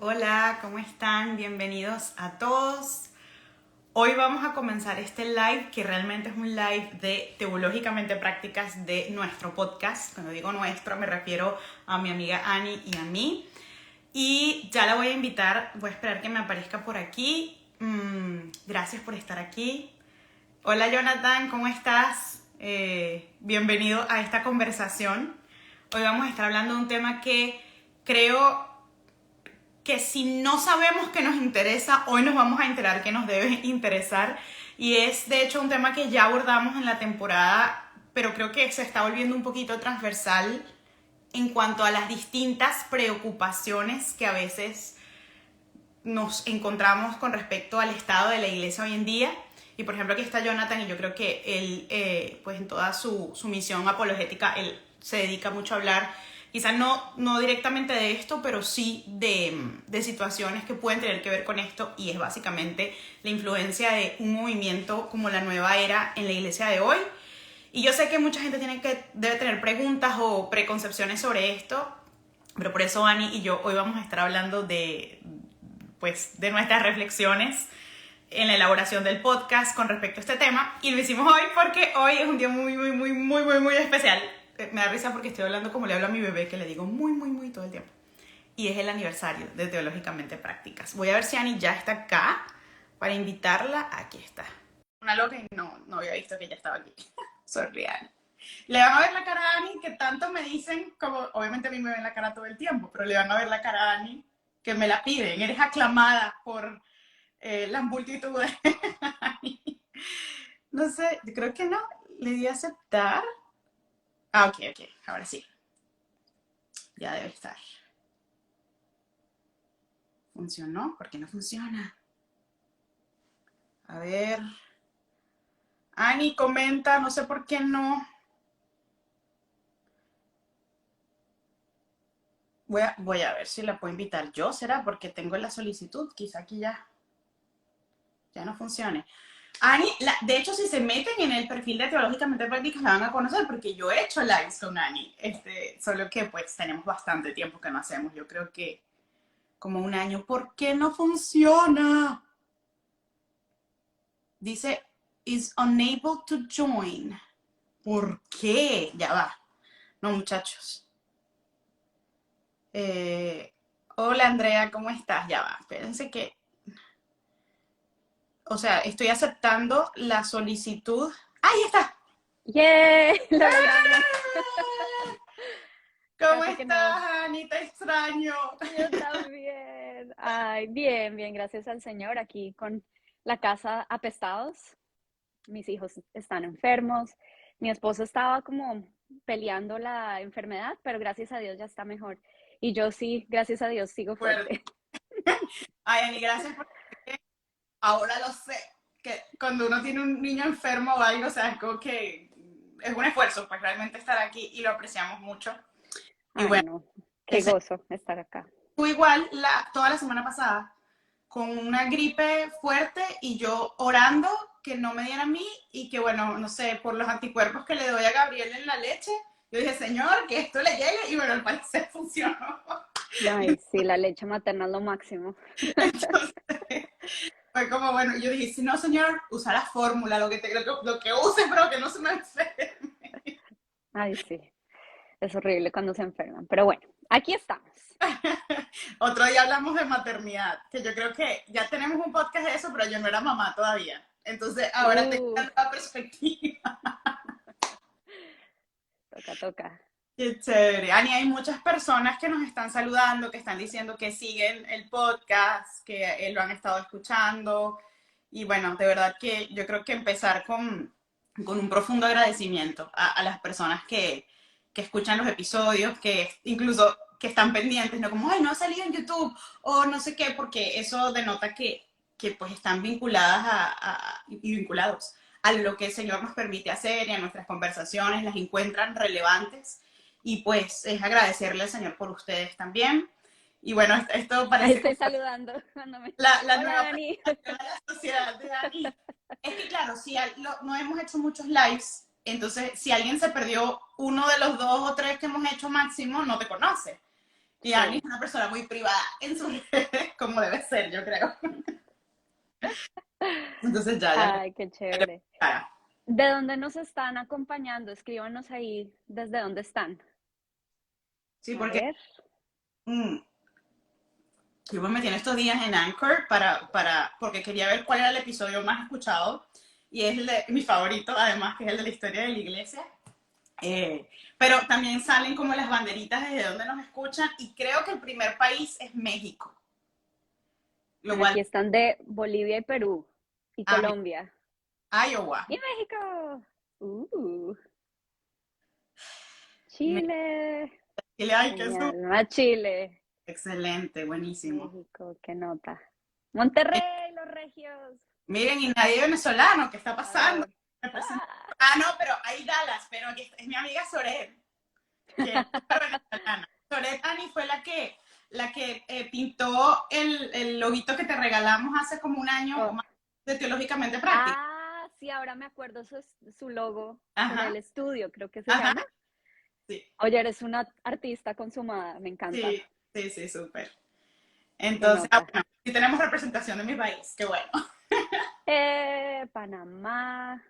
Hola, ¿cómo están? Bienvenidos a todos. Hoy vamos a comenzar este live, que realmente es un live de Teológicamente Prácticas de nuestro podcast. Cuando digo nuestro, me refiero a mi amiga Ani y a mí. Y ya la voy a invitar, voy a esperar que me aparezca por aquí. Gracias por estar aquí. Hola Jonathan, ¿cómo estás? Bienvenido a esta conversación. Hoy vamos a estar hablando de un tema que creo que si no sabemos que nos interesa, hoy nos vamos a enterar que nos debe interesar. Y es de hecho un tema que ya abordamos en la temporada, pero creo que se está volviendo un poquito transversal en cuanto a las distintas preocupaciones que a veces nos encontramos con respecto al estado de la iglesia hoy en día. Y por ejemplo aquí está Jonathan, y yo creo que él, pues en toda su misión apologética, él se dedica mucho a hablar, quizás no directamente de esto, pero sí de situaciones que pueden tener que ver con esto, y es básicamente la influencia de un movimiento como la Nueva Era en la iglesia de hoy. Y yo sé que mucha gente debe tener preguntas o preconcepciones sobre esto, pero por eso Ani y yo hoy vamos a estar hablando de nuestras reflexiones en la elaboración del podcast con respecto a este tema. Y lo hicimos hoy porque hoy es un día muy especial. Me da risa porque estoy hablando como le hablo a mi bebé, que le digo muy todo el tiempo. Y es el aniversario de Teológicamente Prácticas. Voy a ver si Ani ya está acá para invitarla. Aquí está. Una loca y no había visto que ella estaba aquí. Sorry, Ani. Le van a ver la cara a Ani, que tanto me dicen, como obviamente a mí me ven la cara todo el tiempo, pero le van a ver la cara a Ani, que me la piden. Eres aclamada por las multitudes. No sé, creo que no. Le di a aceptar. Ah, ok, ahora sí. Ya debe estar. ¿Funcionó? ¿Por qué no funciona? A ver. Ani comenta, no sé por qué no. Voy a ver si la puedo invitar yo, ¿será? Porque tengo la solicitud, quizá aquí ya no funcione. Ani, de hecho, si se meten en el perfil de Teológicamente Prácticas, la van a conocer, porque yo he hecho lives con Ani. Solo que pues tenemos bastante tiempo que no hacemos. Yo creo que como un año. ¿Por qué no funciona? Dice, is unable to join. ¿Por qué? Ya va. No, muchachos. Hola, Andrea, ¿cómo estás? Ya va. Espérense que... O sea, estoy aceptando la solicitud. ¡Ahí está! ¡Yay! Lo logramos. ¿Cómo Casi que no. estás, Ani? Te extraño. Yo también. Ay, bien, gracias al Señor. Aquí con la casa apestados. Mis hijos están enfermos. Mi esposo estaba como peleando la enfermedad, pero gracias a Dios ya está mejor. Y yo sí, gracias a Dios, sigo Bueno, fuerte. ay, Ani, gracias por... Ahora lo sé, que cuando uno tiene un niño enfermo o algo, o sea, es como que es un esfuerzo, pues realmente estar aquí, y lo apreciamos mucho. Y Ay, bueno, no. Qué ese, gozo estar acá. tú igual toda la semana pasada con una gripe fuerte, y yo orando que no me diera a mí, y que bueno, no sé, por los anticuerpos que le doy a Gabriel en la leche, yo dije, Señor, que esto le llegue, y bueno, al parecer funcionó. Ay, sí, la leche materna es lo máximo. Entonces, fue como, bueno, yo dije, si no, Señor, usa la fórmula, lo que use, pero que no se me enferme. Ay, sí. Es horrible cuando se enferman. Pero bueno, aquí estamos. Otro día hablamos de maternidad, que yo creo que ya tenemos un podcast de eso, pero yo no era mamá todavía. Entonces ahora tengo Uh, una nueva perspectiva. toca. Qué chévere. Ani, hay muchas personas que nos están saludando, que están diciendo que siguen el podcast, que lo han estado escuchando. Y bueno, de verdad que yo creo que empezar con un profundo agradecimiento a las personas que escuchan los episodios, que incluso que están pendientes, ¿no? Como, ay, no ha salido en YouTube, o no sé qué, porque eso denota que pues están vinculadas y vinculados a lo que el Señor nos permite hacer, y a nuestras conversaciones, las encuentran relevantes. Y pues es agradecerle al Señor por ustedes también. Y bueno, esto Ahí parece estoy como saludando. la Hola, nueva Dani. presentación de la sociedad de Dani. Es que claro, si no hemos hecho muchos lives, entonces si alguien se perdió uno de los 2 o 3 que hemos hecho máximo, no te conoce. Y Ani Sí. es una persona muy privada en sus redes, como debe ser, yo creo. Entonces ya le Ay, qué chévere. cara. ¿De dónde nos están acompañando? Escríbanos ahí desde dónde están. Sí, A porque ver. mm, yo me metí en estos días en Anchor porque quería ver cuál era el episodio más escuchado. Y es mi favorito, además, que es el de la historia de la iglesia. Pero también salen como las banderitas desde donde nos escuchan. Y creo que el primer país es México. Lo Bueno, cual, aquí están de Bolivia y Perú y a Colombia. Iowa. ¡Y México! Chile. Chile, ay, qué Genial. Más Chile. excelente, buenísimo. México, qué nota. Monterrey, los regios. Miren, y nadie venezolano, ¿qué está A pasando? ver. Ah, Ah, no, pero hay Dallas, pero aquí es mi amiga Soret, que es súper venezolana. Soret Ani fue la que pintó el loguito que te regalamos hace como un año o oh. más de Teológicamente Práctica. Sí, ahora me acuerdo su logo por el Ajá, estudio, creo que se ajá, llama. sí, Oye, eres una artista consumada, me encanta. sí, sí, sí, súper. Qué Entonces, nota. bueno, sí tenemos representación de mi país, qué bueno. Panamá,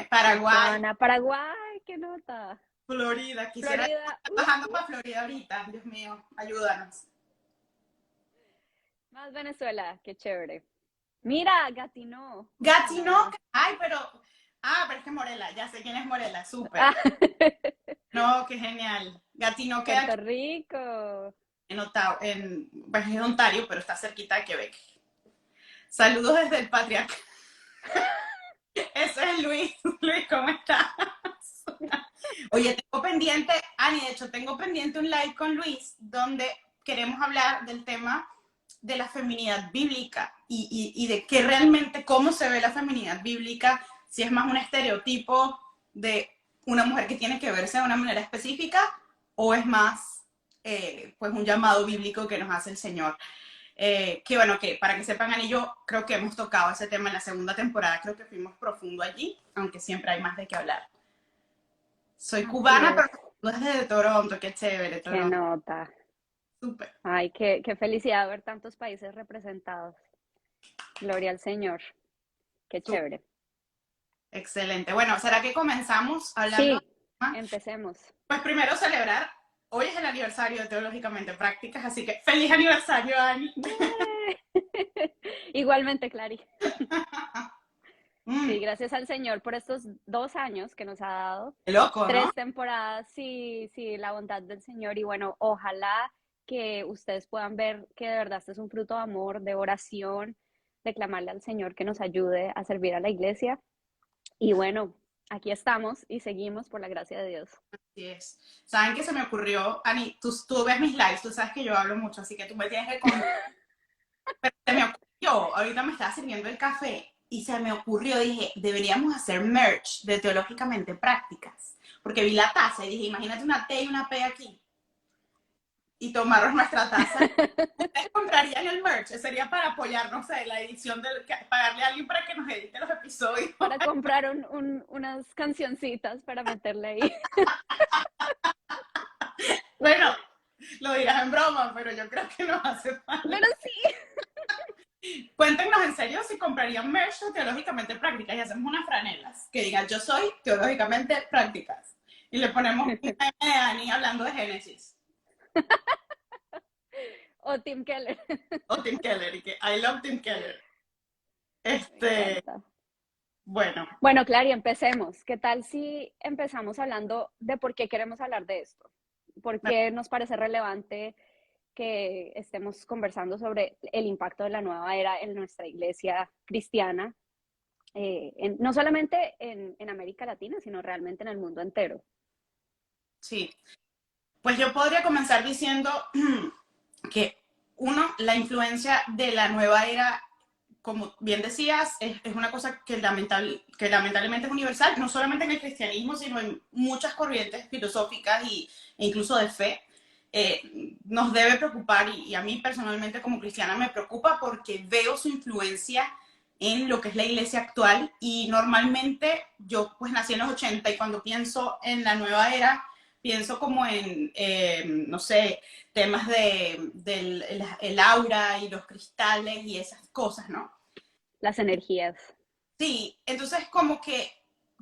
Paraguay, Tijuana, Paraguay, qué nota. Florida, quisiera Florida, estar bajando para Florida ahorita, Dios mío, ayúdanos. más Venezuela, qué chévere. Mira, Gatineau, Gatineau, Canadá. ay, pero es que Morela, ya sé quién es Morela, súper. Ah, No, qué genial. Gatineau queda Puerto aquí Rico. en Ottawa, pues es Ontario, pero está cerquita de Quebec. Saludos desde el patriarca. Ese es Luis. Luis, ¿cómo estás? Oye, tengo pendiente, Ani, de hecho, tengo pendiente un live con Luis donde queremos hablar del tema de la feminidad bíblica y de que realmente cómo se ve la feminidad bíblica, si es más un estereotipo de una mujer que tiene que verse de una manera específica o es más pues un llamado bíblico que nos hace el Señor. Que bueno, que para que sepan, Ani y yo creo que hemos tocado ese tema en la segunda temporada, creo que fuimos profundo allí, aunque siempre hay más de qué hablar. Soy Así cubana, es, pero desde Toronto, qué chévere, qué Toronto, nota. súper. Ay, qué felicidad ver tantos países representados. Gloria al Señor, qué chévere. Excelente. Bueno, ¿será que comenzamos hablando? Sí, empecemos. Pues primero celebrar, hoy es el aniversario de Teológicamente Prácticas, así que feliz aniversario, Ani. Igualmente, Clary. Sí, Mm, gracias al Señor por estos 2 años que nos ha dado. qué loco, ¿no? 3 temporadas, sí, sí, la bondad del Señor. Y bueno, ojalá que ustedes puedan ver que de verdad este es un fruto de amor, de oración, de clamarle al Señor que nos ayude a servir a la iglesia. Y bueno, aquí estamos y seguimos por la gracia de Dios. Así es. ¿Saben qué se me ocurrió? Ani, tú ves mis lives, tú sabes que yo hablo mucho, así que tú me tienes que contar. Pero se me ocurrió, ahorita me estaba sirviendo el café y se me ocurrió, dije, deberíamos hacer merch de Teológicamente Prácticas. Porque vi la taza y dije, imagínate una T y una P aquí. Y tomaros nuestra taza. ¿Ustedes comprarían el merch? Sería para apoyar, no sé, la edición, pagarle a alguien para que nos edite los episodios. Para comprar unas cancioncitas para meterle ahí. Bueno, lo dirás en broma, pero yo creo que nos hace Pero falta. sí. Cuéntenos en serio si comprarían merch de Teológicamente Prácticas y hacemos unas franelas que digan yo soy Teológicamente Prácticas. Y le ponemos un meme de Ani hablando de Génesis. O Tim Keller. O Tim Keller, y que I love Tim Keller. Me Este, encanta. bueno, Bueno, Clary, empecemos. ¿Qué tal si empezamos hablando de por qué queremos hablar de esto? ¿Por qué nos parece relevante que estemos conversando sobre el impacto de la nueva era en nuestra iglesia cristiana, no solamente en América Latina, sino realmente en el mundo entero? sí. Pues yo podría comenzar diciendo que uno, la influencia de la nueva era, como bien decías, es una cosa que lamentablemente es universal, no solamente en el cristianismo, sino en muchas corrientes filosóficas e incluso de fe. Nos debe preocupar y a mí personalmente como cristiana me preocupa porque veo su influencia en lo que es la iglesia actual y normalmente yo pues nací en los 80 y cuando pienso en la nueva era pienso como en, no sé, temas del el aura y los cristales y esas cosas, ¿no? Las energías. Sí, entonces como que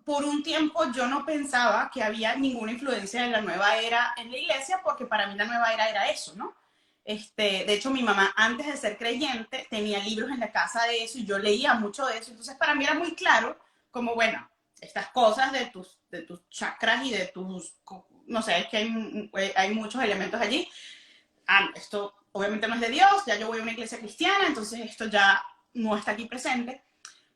por un tiempo yo no pensaba que había ninguna influencia de la nueva era en la iglesia, porque para mí la nueva era eso, ¿no? De hecho, mi mamá, antes de ser creyente, tenía libros en la casa de eso y yo leía mucho de eso. Entonces, para mí era muy claro, como, bueno, estas cosas de tus chakras y de tus, no sé, es que hay muchos elementos allí. Esto obviamente no es de Dios, ya yo voy a una iglesia cristiana, entonces esto ya no está aquí presente.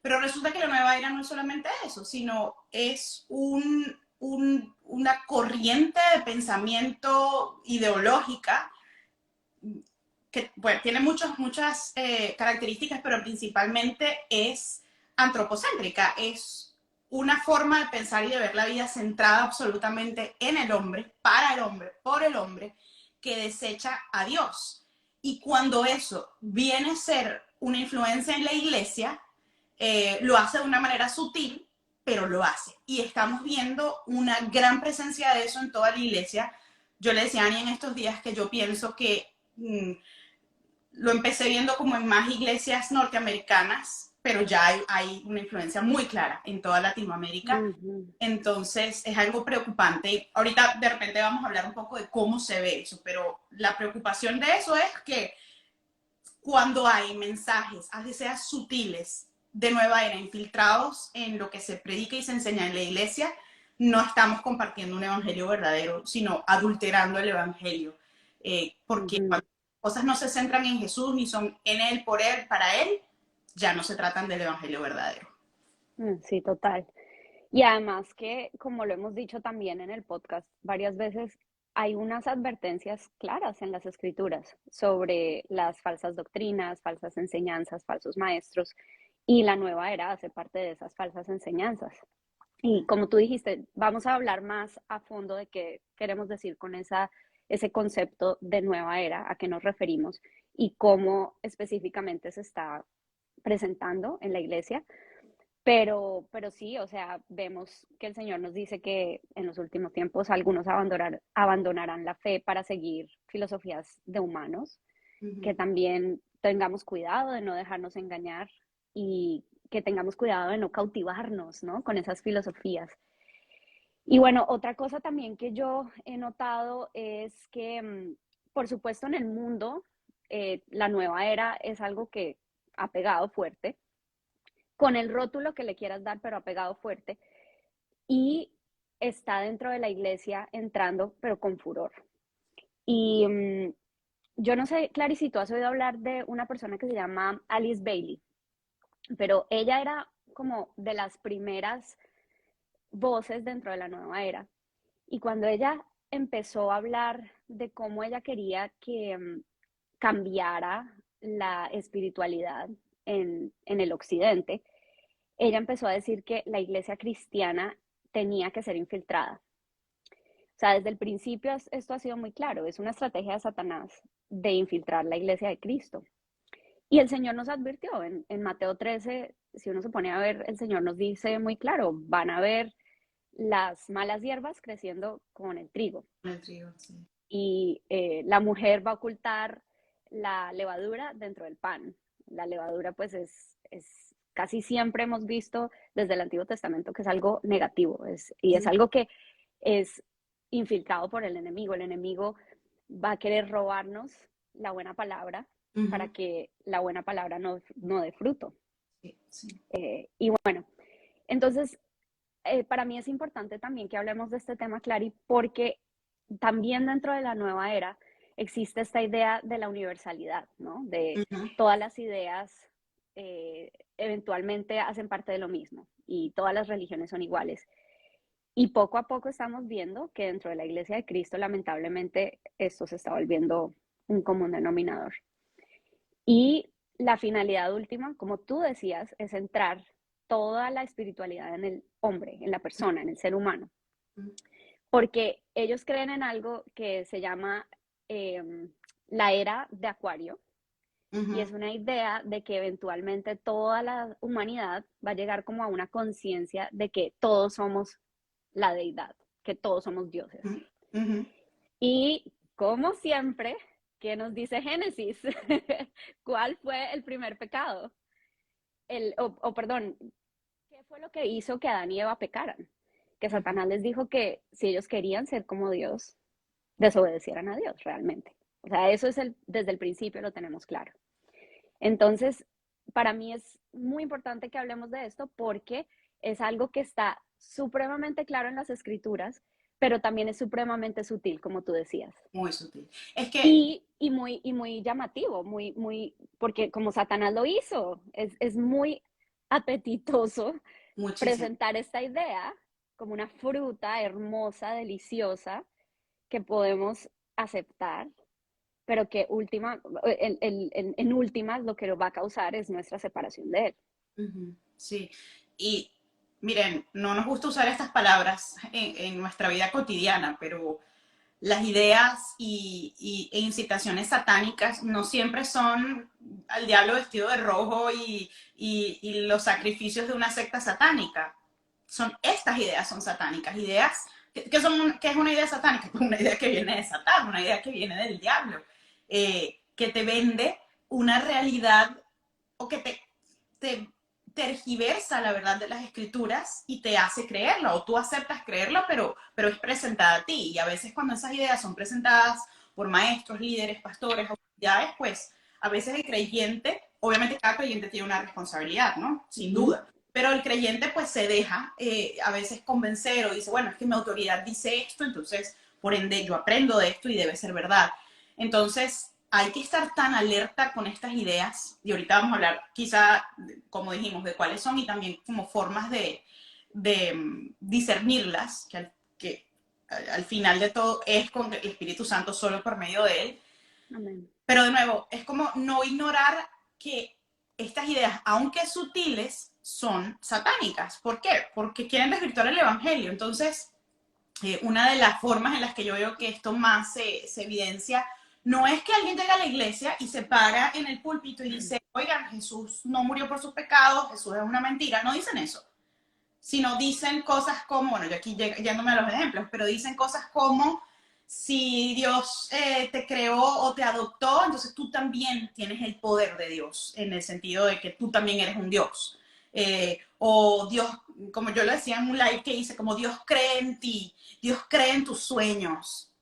Pero resulta que la nueva era no es solamente eso, sino es una corriente de pensamiento ideológica que bueno, tiene muchas características, pero principalmente es antropocéntrica, es una forma de pensar y de ver la vida centrada absolutamente en el hombre, para el hombre, por el hombre, que desecha a Dios. Y cuando eso viene a ser una influencia en la iglesia, lo hace de una manera sutil, pero lo hace. Y estamos viendo una gran presencia de eso en toda la iglesia. Yo le decía a Ani en estos días que yo pienso que lo empecé viendo como en más iglesias norteamericanas, pero ya hay una influencia muy clara en toda Latinoamérica. Ujú. Entonces es algo preocupante. Y ahorita de repente vamos a hablar un poco de cómo se ve eso, pero la preocupación de eso es que cuando hay mensajes, así sea sutiles, de nueva era, infiltrados en lo que se predica y se enseña en la iglesia, no estamos compartiendo un evangelio verdadero, sino adulterando el evangelio. Porque Ujú. cuando cosas no se centran en Jesús ni son en Él, por Él, para Él, ya no se tratan del evangelio verdadero. Sí, total. Y además que, como lo hemos dicho también en el podcast varias veces, hay unas advertencias claras en las escrituras sobre las falsas doctrinas, falsas enseñanzas, falsos maestros, y la nueva era hace parte de esas falsas enseñanzas. Y como tú dijiste, vamos a hablar más a fondo de qué queremos decir con ese concepto de nueva era, a qué nos referimos y cómo específicamente se está presentando en la iglesia. Pero sí, o sea, vemos que el Señor nos dice que en los últimos tiempos algunos abandonarán la fe para seguir filosofías de humanos, Uh -huh. que también tengamos cuidado de no dejarnos engañar y que tengamos cuidado de no cautivarnos, ¿no? Con esas filosofías. Y bueno, otra cosa también que yo he notado es que, por supuesto, en el mundo, la nueva era es algo que ha pegado fuerte, con el rótulo que le quieras dar, pero ha pegado fuerte, y está dentro de la iglesia entrando, pero con furor. Y yo no sé, Clary, si tú has oído hablar de una persona que se llama Alice Bailey, pero ella era como de las primeras voces dentro de la nueva era. Y cuando ella empezó a hablar de cómo ella quería que cambiara la espiritualidad en el occidente, ella empezó a decir que la iglesia cristiana tenía que ser infiltrada. O sea, desde el principio esto ha sido muy claro, es una estrategia de Satanás de infiltrar la iglesia de Cristo. Y el Señor nos advirtió en Mateo 13, si uno se pone a ver, el Señor nos dice muy claro, van a ver las malas hierbas creciendo con el trigo. El trigo, sí. Y la mujer va a ocultar la levadura dentro del pan. La levadura pues es casi siempre hemos visto desde el Antiguo Testamento que es algo negativo y es algo que es infiltrado por el enemigo. El enemigo va a querer robarnos la buena palabra Uh para -huh. que la buena palabra no dé fruto. Sí, sí. Y bueno, entonces para mí es importante también que hablemos de este tema, Clary, porque también dentro de la nueva era existe esta idea de la universalidad, ¿no? De Uh -huh. todas las ideas eventualmente hacen parte de lo mismo y todas las religiones son iguales. Y poco a poco estamos viendo que dentro de la Iglesia de Cristo, lamentablemente, esto se está volviendo un común denominador. Y la finalidad última, como tú decías, es centrar toda la espiritualidad en el hombre, en la persona, en el ser humano. Porque ellos creen en algo que se llama la era de Acuario, Uh y -huh. es una idea de que eventualmente toda la humanidad va a llegar como a una conciencia de que todos somos la deidad, que todos somos dioses. Ujú. Y como siempre, ¿qué nos dice Génesis? ¿Cuál fue el primer pecado? Perdón, ¿qué fue lo que hizo que Adán y Eva pecaran? Que Ujú. Satanás les dijo que si ellos querían ser como Dios, desobedecieran a Dios realmente. O sea, eso es desde el principio lo tenemos claro. Entonces, para mí es muy importante que hablemos de esto porque es algo que está supremamente claro en las escrituras, pero también es supremamente sutil, como tú decías. Muy sutil. Es que Y muy llamativo, porque como Satanás lo hizo, es muy apetitoso muchísimo. presentar esta idea como una fruta hermosa, deliciosa, que podemos aceptar, pero que en últimas lo que lo va a causar es nuestra separación de él. Ujú. Sí. Y miren, no nos gusta usar estas palabras en nuestra vida cotidiana, pero las ideas e incitaciones satánicas no siempre son al diablo vestido de rojo y los sacrificios de una secta satánica. Estas ideas son satánicas, ideas que es una idea satánica, pues una idea que viene de Satán, una idea que viene del diablo, que te vende una realidad o que te tergiversa la verdad de las escrituras y te hace creerla, o tú aceptas creerla, pero es presentada a ti. Y a veces cuando esas ideas son presentadas por maestros, líderes, pastores, autoridades, pues a veces el creyente, obviamente cada creyente tiene una responsabilidad, ¿no? Sin Ujú. duda. Pero el creyente pues se deja a veces convencer o dice, bueno, es que mi autoridad dice esto, entonces por ende yo aprendo de esto y debe ser verdad. Entonces, hay que estar tan alerta con estas ideas, y ahorita vamos a hablar quizá, como dijimos, de cuáles son y también como formas de discernirlas, que al final de todo es con el Espíritu Santo solo por medio de él. Amén. Pero de nuevo, es como no ignorar que estas ideas, aunque sutiles, son satánicas. ¿Por qué? Porque quieren desvirtuar el Evangelio. Entonces, una de las formas en las que yo veo que esto más se evidencia no es que alguien llegue a la iglesia y se para en el púlpito y dice, oigan, Jesús no murió por sus pecados, Jesús es una mentira. No dicen eso, sino dicen cosas como, bueno, yo aquí yéndome a los ejemplos, pero dicen cosas como, si Dios te creó o te adoptó, entonces tú también tienes el poder de Dios, en el sentido de que tú también eres un Dios. O Dios, como yo lo decía en un live que hice, como Dios cree en ti, Dios cree en tus sueños.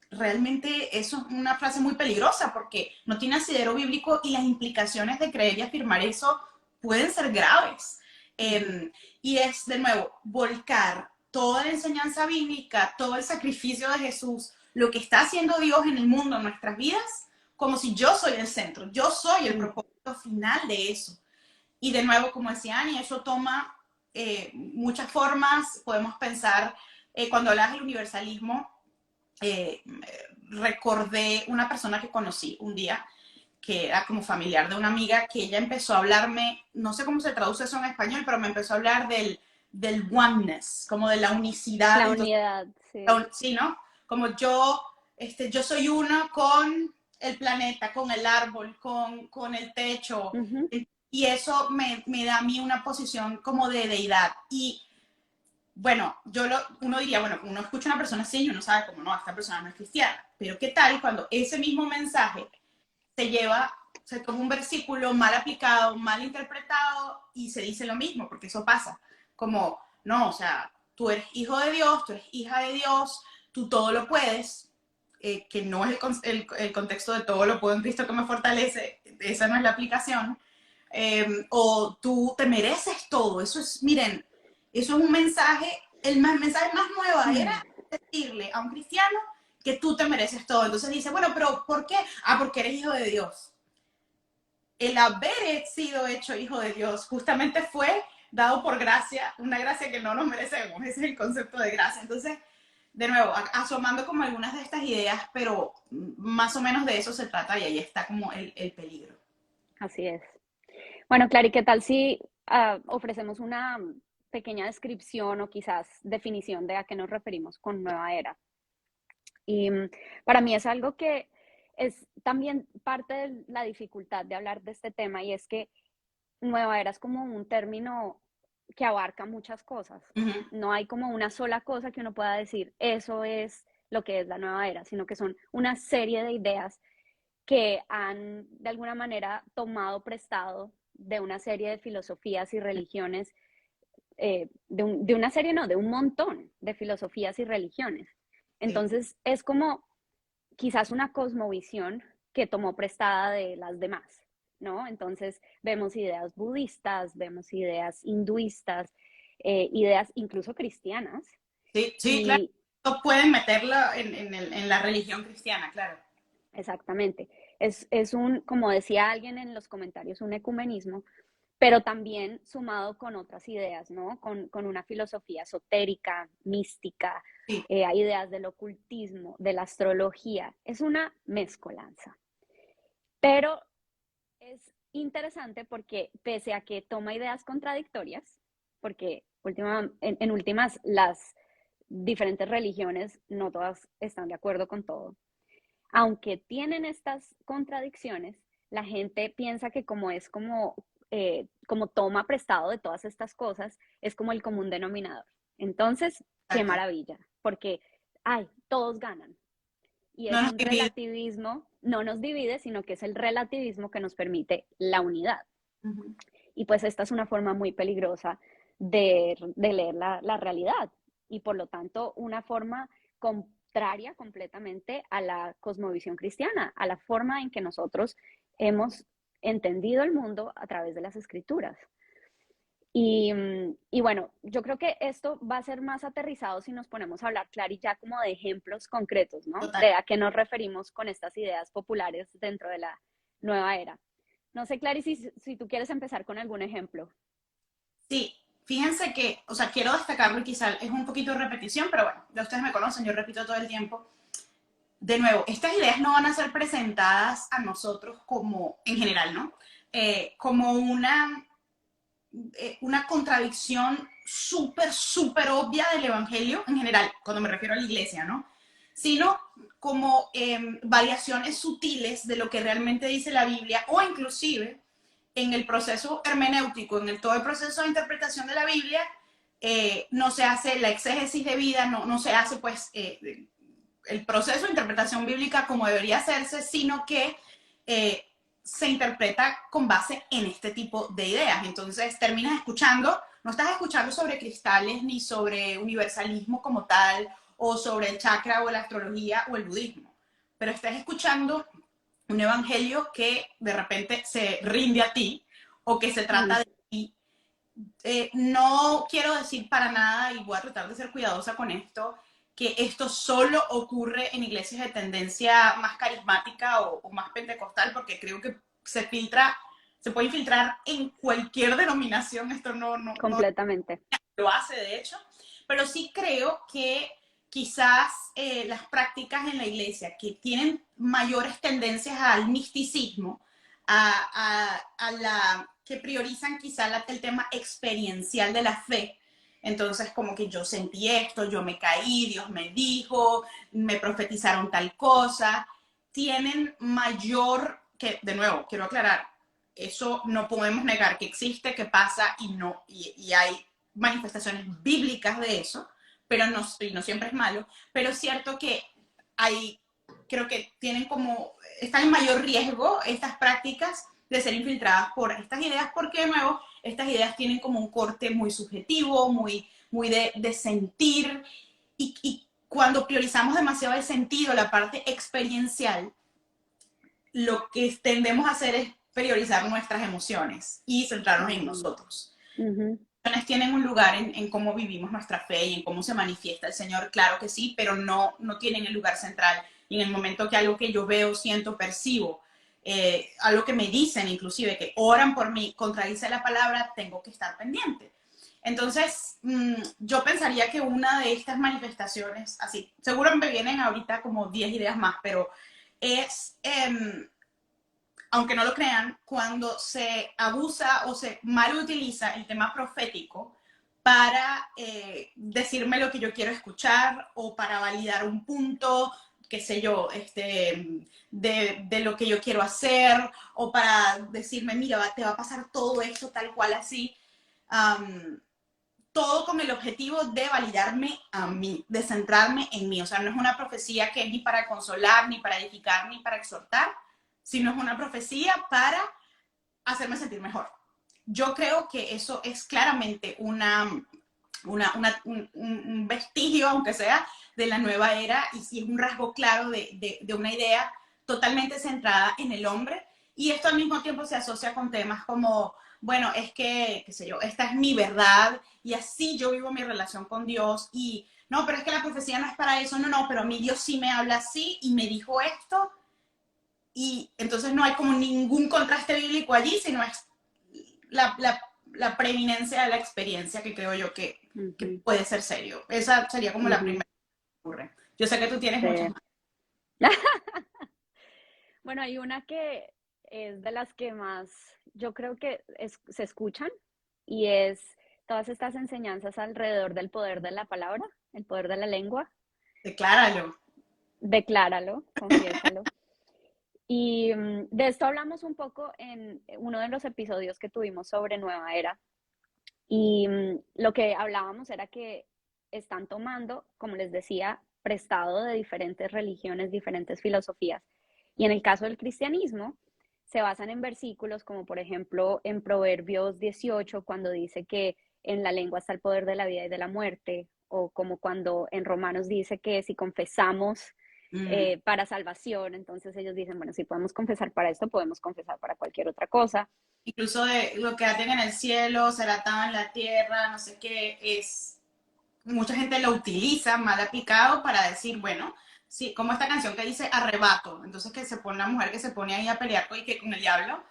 Realmente eso es una frase muy peligrosa porque no tiene asidero bíblico y las implicaciones de creer y afirmar eso pueden ser graves. Ujú. Y es, de nuevo, volcar toda la enseñanza bíblica, todo el sacrificio de Jesús, lo que está haciendo Dios en el mundo, en nuestras vidas, como si yo soy el centro, yo soy el Mm. propósito final de eso. Y de nuevo, como decía Ani, eso toma muchas formas. Podemos pensar, cuando hablas del universalismo, eh, recordé una persona que conocí un día que era como familiar de una amiga, que ella empezó a hablarme, no sé cómo se traduce eso en español, pero me empezó a hablar del oneness, como de la unicidad. La Entonces, unidad, sí. sí, ¿no? Como yo soy uno con el planeta, con el árbol, con el techo, Ujú. y eso me da a mí una posición como de deidad. Y bueno, uno diría, bueno, uno escucha a una persona así y uno sabe como, no, esta persona no es cristiana. Pero ¿qué tal cuando ese mismo mensaje se toma un versículo mal aplicado, mal interpretado y se dice lo mismo? Porque eso pasa. Como, no, o sea, tú eres hijo de Dios, tú eres hija de Dios, tú todo lo puedes, que no es el contexto de todo lo puedo en Cristo que me fortalece, esa no es la aplicación. O tú te mereces todo. Eso es, miren, eso es un mensaje, mensaje más nuevo era decirle a un cristiano que tú te mereces todo. Entonces dice, bueno, pero ¿por qué? Ah, porque eres hijo de Dios. El haber sido hecho hijo de Dios justamente fue dado por gracia, una gracia que no nos merecemos. Ese es el concepto de gracia. Entonces, de nuevo, asomando como algunas de estas ideas, pero más o menos de eso se trata y ahí está como el peligro. Así es. Bueno, Clary, ¿qué tal si ofrecemos una pequeña descripción o quizás definición de a qué nos referimos con nueva era? Y para mí es algo que es también parte de la dificultad de hablar de este tema y es que nueva era es como un término que abarca muchas cosas. Uh -huh. No hay como una sola cosa que uno pueda decir, eso es lo que es la nueva era, sino que son una serie de ideas que han de alguna manera tomado prestado de una serie de filosofías y religiones, de una serie, no, de un montón de filosofías y religiones. Sí. Entonces es como quizás una cosmovisión que tomó prestada de las demás, ¿no? Entonces vemos ideas budistas, vemos ideas hinduistas, ideas incluso cristianas, Sí, sí, claro. y No pueden meterlo en la religión cristiana, claro. exactamente, es un, como decía alguien en los comentarios, un ecumenismo, pero también sumado con otras ideas, ¿no? Con una filosofía esotérica, mística, Sí. hay ideas del ocultismo, de la astrología, es una mezcolanza. Pero es interesante porque pese a que toma ideas contradictorias, porque en últimas las diferentes religiones no todas están de acuerdo con todo, aunque tienen estas contradicciones, la gente piensa que como es como toma prestado de todas estas cosas, es como el común denominador. Entonces, qué Exacto. maravilla, porque, ay, todos ganan. Y No es nos un divide. relativismo, no nos divide, sino que es el relativismo que nos permite la unidad. Ujú. Y pues esta es una forma muy peligrosa de leer la realidad y por lo tanto una forma contraria completamente a la cosmovisión cristiana, a la forma en que nosotros hemos entendido el mundo a través de las escrituras. Y bueno, yo creo que esto va a ser más aterrizado si nos ponemos a hablar, Clary, ya como de ejemplos concretos, ¿no? Total. De a qué nos referimos con estas ideas populares dentro de la nueva era. No sé, Clary, si tú quieres empezar con algún ejemplo. Sí, fíjense que, o sea, quiero destacarlo y quizá es un poquito de repetición, pero bueno, ya ustedes me conocen, yo repito todo el tiempo. De nuevo, estas ideas no van a ser presentadas a nosotros como, en general, ¿no? Como una contradicción súper, súper obvia del Evangelio, en general, cuando me refiero a la iglesia, ¿no? Sino como variaciones sutiles de lo que realmente dice la Biblia o inclusive en el proceso hermenéutico, en todo el proceso de interpretación de la Biblia, no se hace la exégesis de vida, no se hace pues el proceso de interpretación bíblica como debería hacerse, sino que eh, se interpreta con base en este tipo de ideas. Entonces terminas escuchando, no estás escuchando sobre cristales ni sobre universalismo como tal, o sobre el chakra o la astrología o el budismo, pero estás escuchando un evangelio que de repente se rinde a ti o que se trata Mm, de ti. No quiero decir para nada, y voy a tratar de ser cuidadosa con esto, que esto solo ocurre en iglesias de tendencia más carismática o más pentecostal, porque creo que se puede infiltrar en cualquier denominación, esto no completamente. lo hace de hecho, pero sí creo que quizás las prácticas en la iglesia que tienen mayores tendencias al misticismo, que priorizan quizás el tema experiencial de la fe. Entonces, como que yo sentí esto, yo me caí, Dios me dijo, me profetizaron tal cosa, tienen mayor, que de nuevo, quiero aclarar, eso no podemos negar que existe, que pasa y hay manifestaciones bíblicas de eso, pero no siempre es malo, pero es cierto que hay, creo que tienen como, están en mayor riesgo estas prácticas de ser infiltradas por estas ideas, porque de nuevo, estas ideas tienen como un corte muy subjetivo, muy de sentir, y cuando priorizamos demasiado el sentido, la parte experiencial, lo que tendemos a hacer es priorizar nuestras emociones y centrarnos en Mm, nosotros. ujú, Tienen un lugar en cómo vivimos nuestra fe y en cómo se manifiesta el Señor, claro que sí, pero no tienen el lugar central. Y en el momento que algo que yo veo, siento, percibo, algo que me dicen inclusive, que oran por mí, contradice la palabra, tengo que estar pendiente. Entonces, yo pensaría que una de estas manifestaciones, así, seguro me vienen ahorita como 10 ideas más, pero es aunque no lo crean, cuando se abusa o se mal utiliza el tema profético para decirme lo que yo quiero escuchar o para validar un punto, qué sé yo, de lo que yo quiero hacer o para decirme, mira, te va a pasar todo esto tal cual así. Um, todo con el objetivo de validarme a mí, de centrarme en mí. O sea, no es una profecía que es ni para consolar, ni para edificar, ni para exhortar, sino es una profecía para hacerme sentir mejor. Yo creo que eso es claramente un vestigio, aunque sea, de la nueva era, y sí es un rasgo claro de una idea totalmente centrada en el hombre, y esto al mismo tiempo se asocia con temas como, bueno, es que, qué sé yo, esta es mi verdad, y así yo vivo mi relación con Dios, y no, pero es que la profecía no es para eso, no, no, pero mi Dios sí me habla así, y me dijo esto, y entonces no hay como ningún contraste bíblico allí, sino es la preeminencia de la experiencia que creo yo que puede ser serio. Esa sería como la primera que ocurre. Yo sé que tú tienes muchas Sí. más. Bueno, hay una que es de las que más yo creo que se escuchan y es todas estas enseñanzas alrededor del poder de la palabra, el poder de la lengua. Decláralo. Decláralo, confiésalo. Y de esto hablamos un poco en uno de los episodios que tuvimos sobre Nueva Era. Y lo que hablábamos era que están tomando, como les decía, prestado de diferentes religiones, diferentes filosofías. Y en el caso del cristianismo, se basan en versículos como por ejemplo en Proverbios 18, cuando dice que en la lengua está el poder de la vida y de la muerte, o como cuando en Romanos dice que si confesamos para salvación, entonces ellos dicen, bueno, si podemos confesar para esto, podemos confesar para cualquier otra cosa. Incluso de lo que aten en el cielo, será atado en la tierra, no sé qué, es... Mucha gente lo utiliza mal aplicado para decir, bueno, sí, como esta canción que dice arrebato, entonces que se pone una mujer que se pone ahí a pelear con el diablo,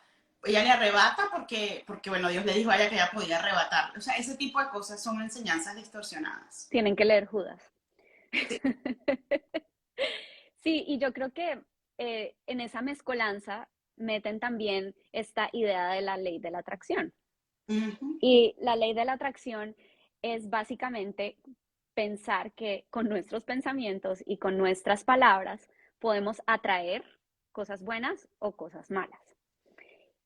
ella le arrebata porque, bueno, Dios le dijo a ella que ella podía arrebatar. O sea, ese tipo de cosas son enseñanzas distorsionadas. Tienen que leer Judas. Sí. Sí, y yo creo que en esa mezcolanza meten también esta idea de la ley de la atracción. Uh-huh. Y la ley de la atracción es básicamente pensar que con nuestros pensamientos y con nuestras palabras podemos atraer cosas buenas o cosas malas.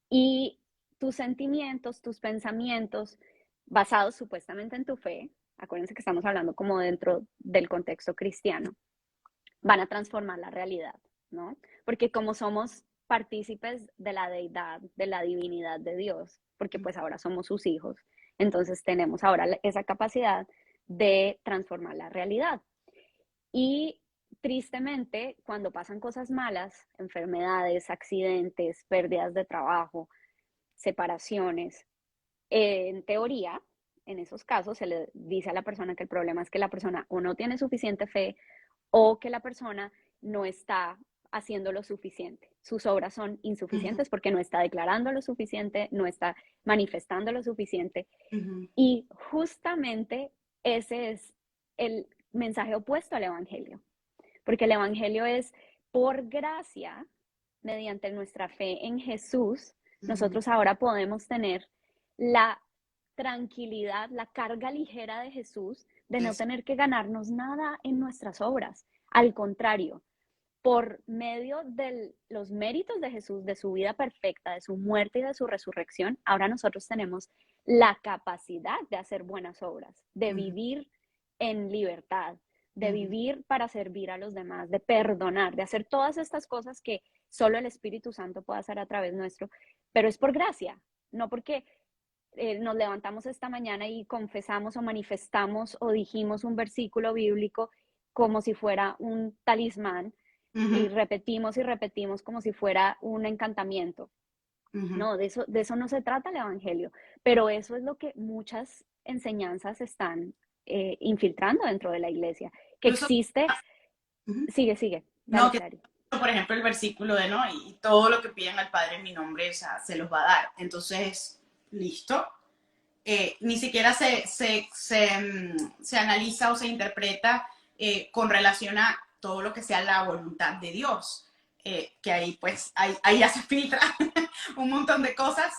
Y tus sentimientos, tus pensamientos, basados supuestamente en tu fe, acuérdense que estamos hablando como dentro del contexto cristiano, van a transformar la realidad, ¿no? Porque como somos partícipes de la deidad, de la divinidad de Dios, porque pues ahora somos sus hijos, entonces tenemos ahora esa capacidad de transformar la realidad. Y tristemente, cuando pasan cosas malas, enfermedades, accidentes, pérdidas de trabajo, separaciones, en teoría, en esos casos se le dice a la persona que el problema es que la persona o no tiene suficiente fe o que la persona no está haciendo lo suficiente. Sus obras son insuficientes Uh-huh. porque no está declarando lo suficiente, no está manifestando lo suficiente. Uh-huh. Y justamente ese es el mensaje opuesto al Evangelio, porque el Evangelio es por gracia, mediante nuestra fe en Jesús, Uh-huh. nosotros ahora podemos tener la tranquilidad, la carga ligera de Jesús, de no Eso. tener que ganarnos nada en nuestras obras. Al contrario, por medio de los méritos de Jesús, de su vida perfecta, de su muerte y de su resurrección, ahora nosotros tenemos la capacidad de hacer buenas obras, de Uh-huh. vivir en libertad, de Uh-huh. vivir para servir a los demás, de perdonar, de hacer todas estas cosas que solo el Espíritu Santo puede hacer a través nuestro, pero es por gracia, no porque nos levantamos esta mañana y confesamos o manifestamos o dijimos un versículo bíblico como si fuera un talismán Uh-huh. y repetimos como si fuera un encantamiento. Uh-huh. No, de eso no se trata el Evangelio, pero eso es lo que muchas enseñanzas están infiltrando dentro de la iglesia, que Incluso, existe, uh-huh. sigue, No, dale, que Clary. por ejemplo el versículo de no, y todo lo que piden al Padre en mi nombre, o sea, se los va a dar. Entonces, listo. Ni siquiera se analiza o se interpreta con relación a todo lo que sea la voluntad de Dios. Que ahí pues, ahí ya se filtra un montón de cosas.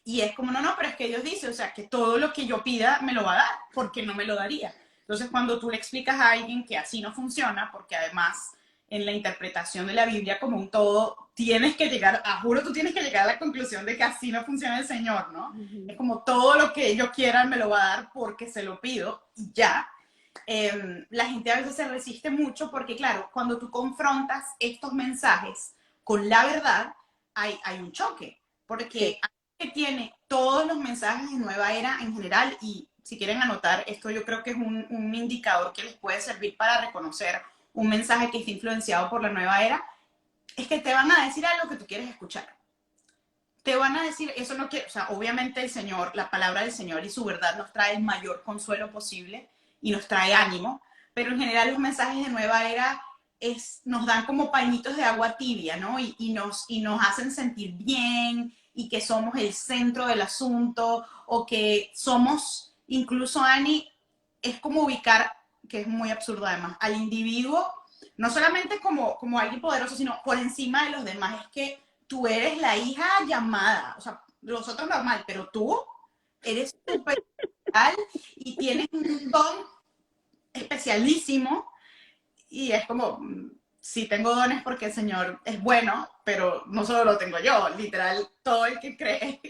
Y es como, no, no, pero es que Dios dice, o sea, que todo lo que yo pida me lo va a dar, porque no me lo daría. Entonces, cuando tú le explicas a alguien que así no funciona, porque además en la interpretación de la Biblia como un todo, tienes que llegar, juro, tú tienes que llegar a la conclusión de que así no funciona el Señor, ¿no? Es como todo lo que ellos quieran me lo va a dar porque se lo pido y ya. La gente a veces se resiste mucho porque, claro, cuando tú confrontas estos mensajes con la verdad, hay un choque, porque Sí. que tiene todos los mensajes de Nueva Era en general, y si quieren anotar, esto yo creo que es un indicador que les puede servir para reconocer un mensaje que está influenciado por la Nueva Era, es que te van a decir algo que tú quieres escuchar. Te van a decir, eso no quiere, o sea, obviamente el Señor, la palabra del Señor y su verdad nos trae el mayor consuelo posible y nos trae ánimo, pero en general los mensajes de Nueva Era nos dan como pañitos de agua tibia, ¿no? Y nos hacen sentir bien y que somos el centro del asunto o que somos, incluso Ani, es como ubicar, que es muy absurdo además, al individuo, no solamente como alguien poderoso, sino por encima de los demás. Es que tú eres la hija llamada, o sea, los otros normal, pero tú eres súper especial y tienes un don especialísimo y es como, sí tengo dones porque el Señor es bueno, pero no solo lo tengo yo, literal, todo el que cree,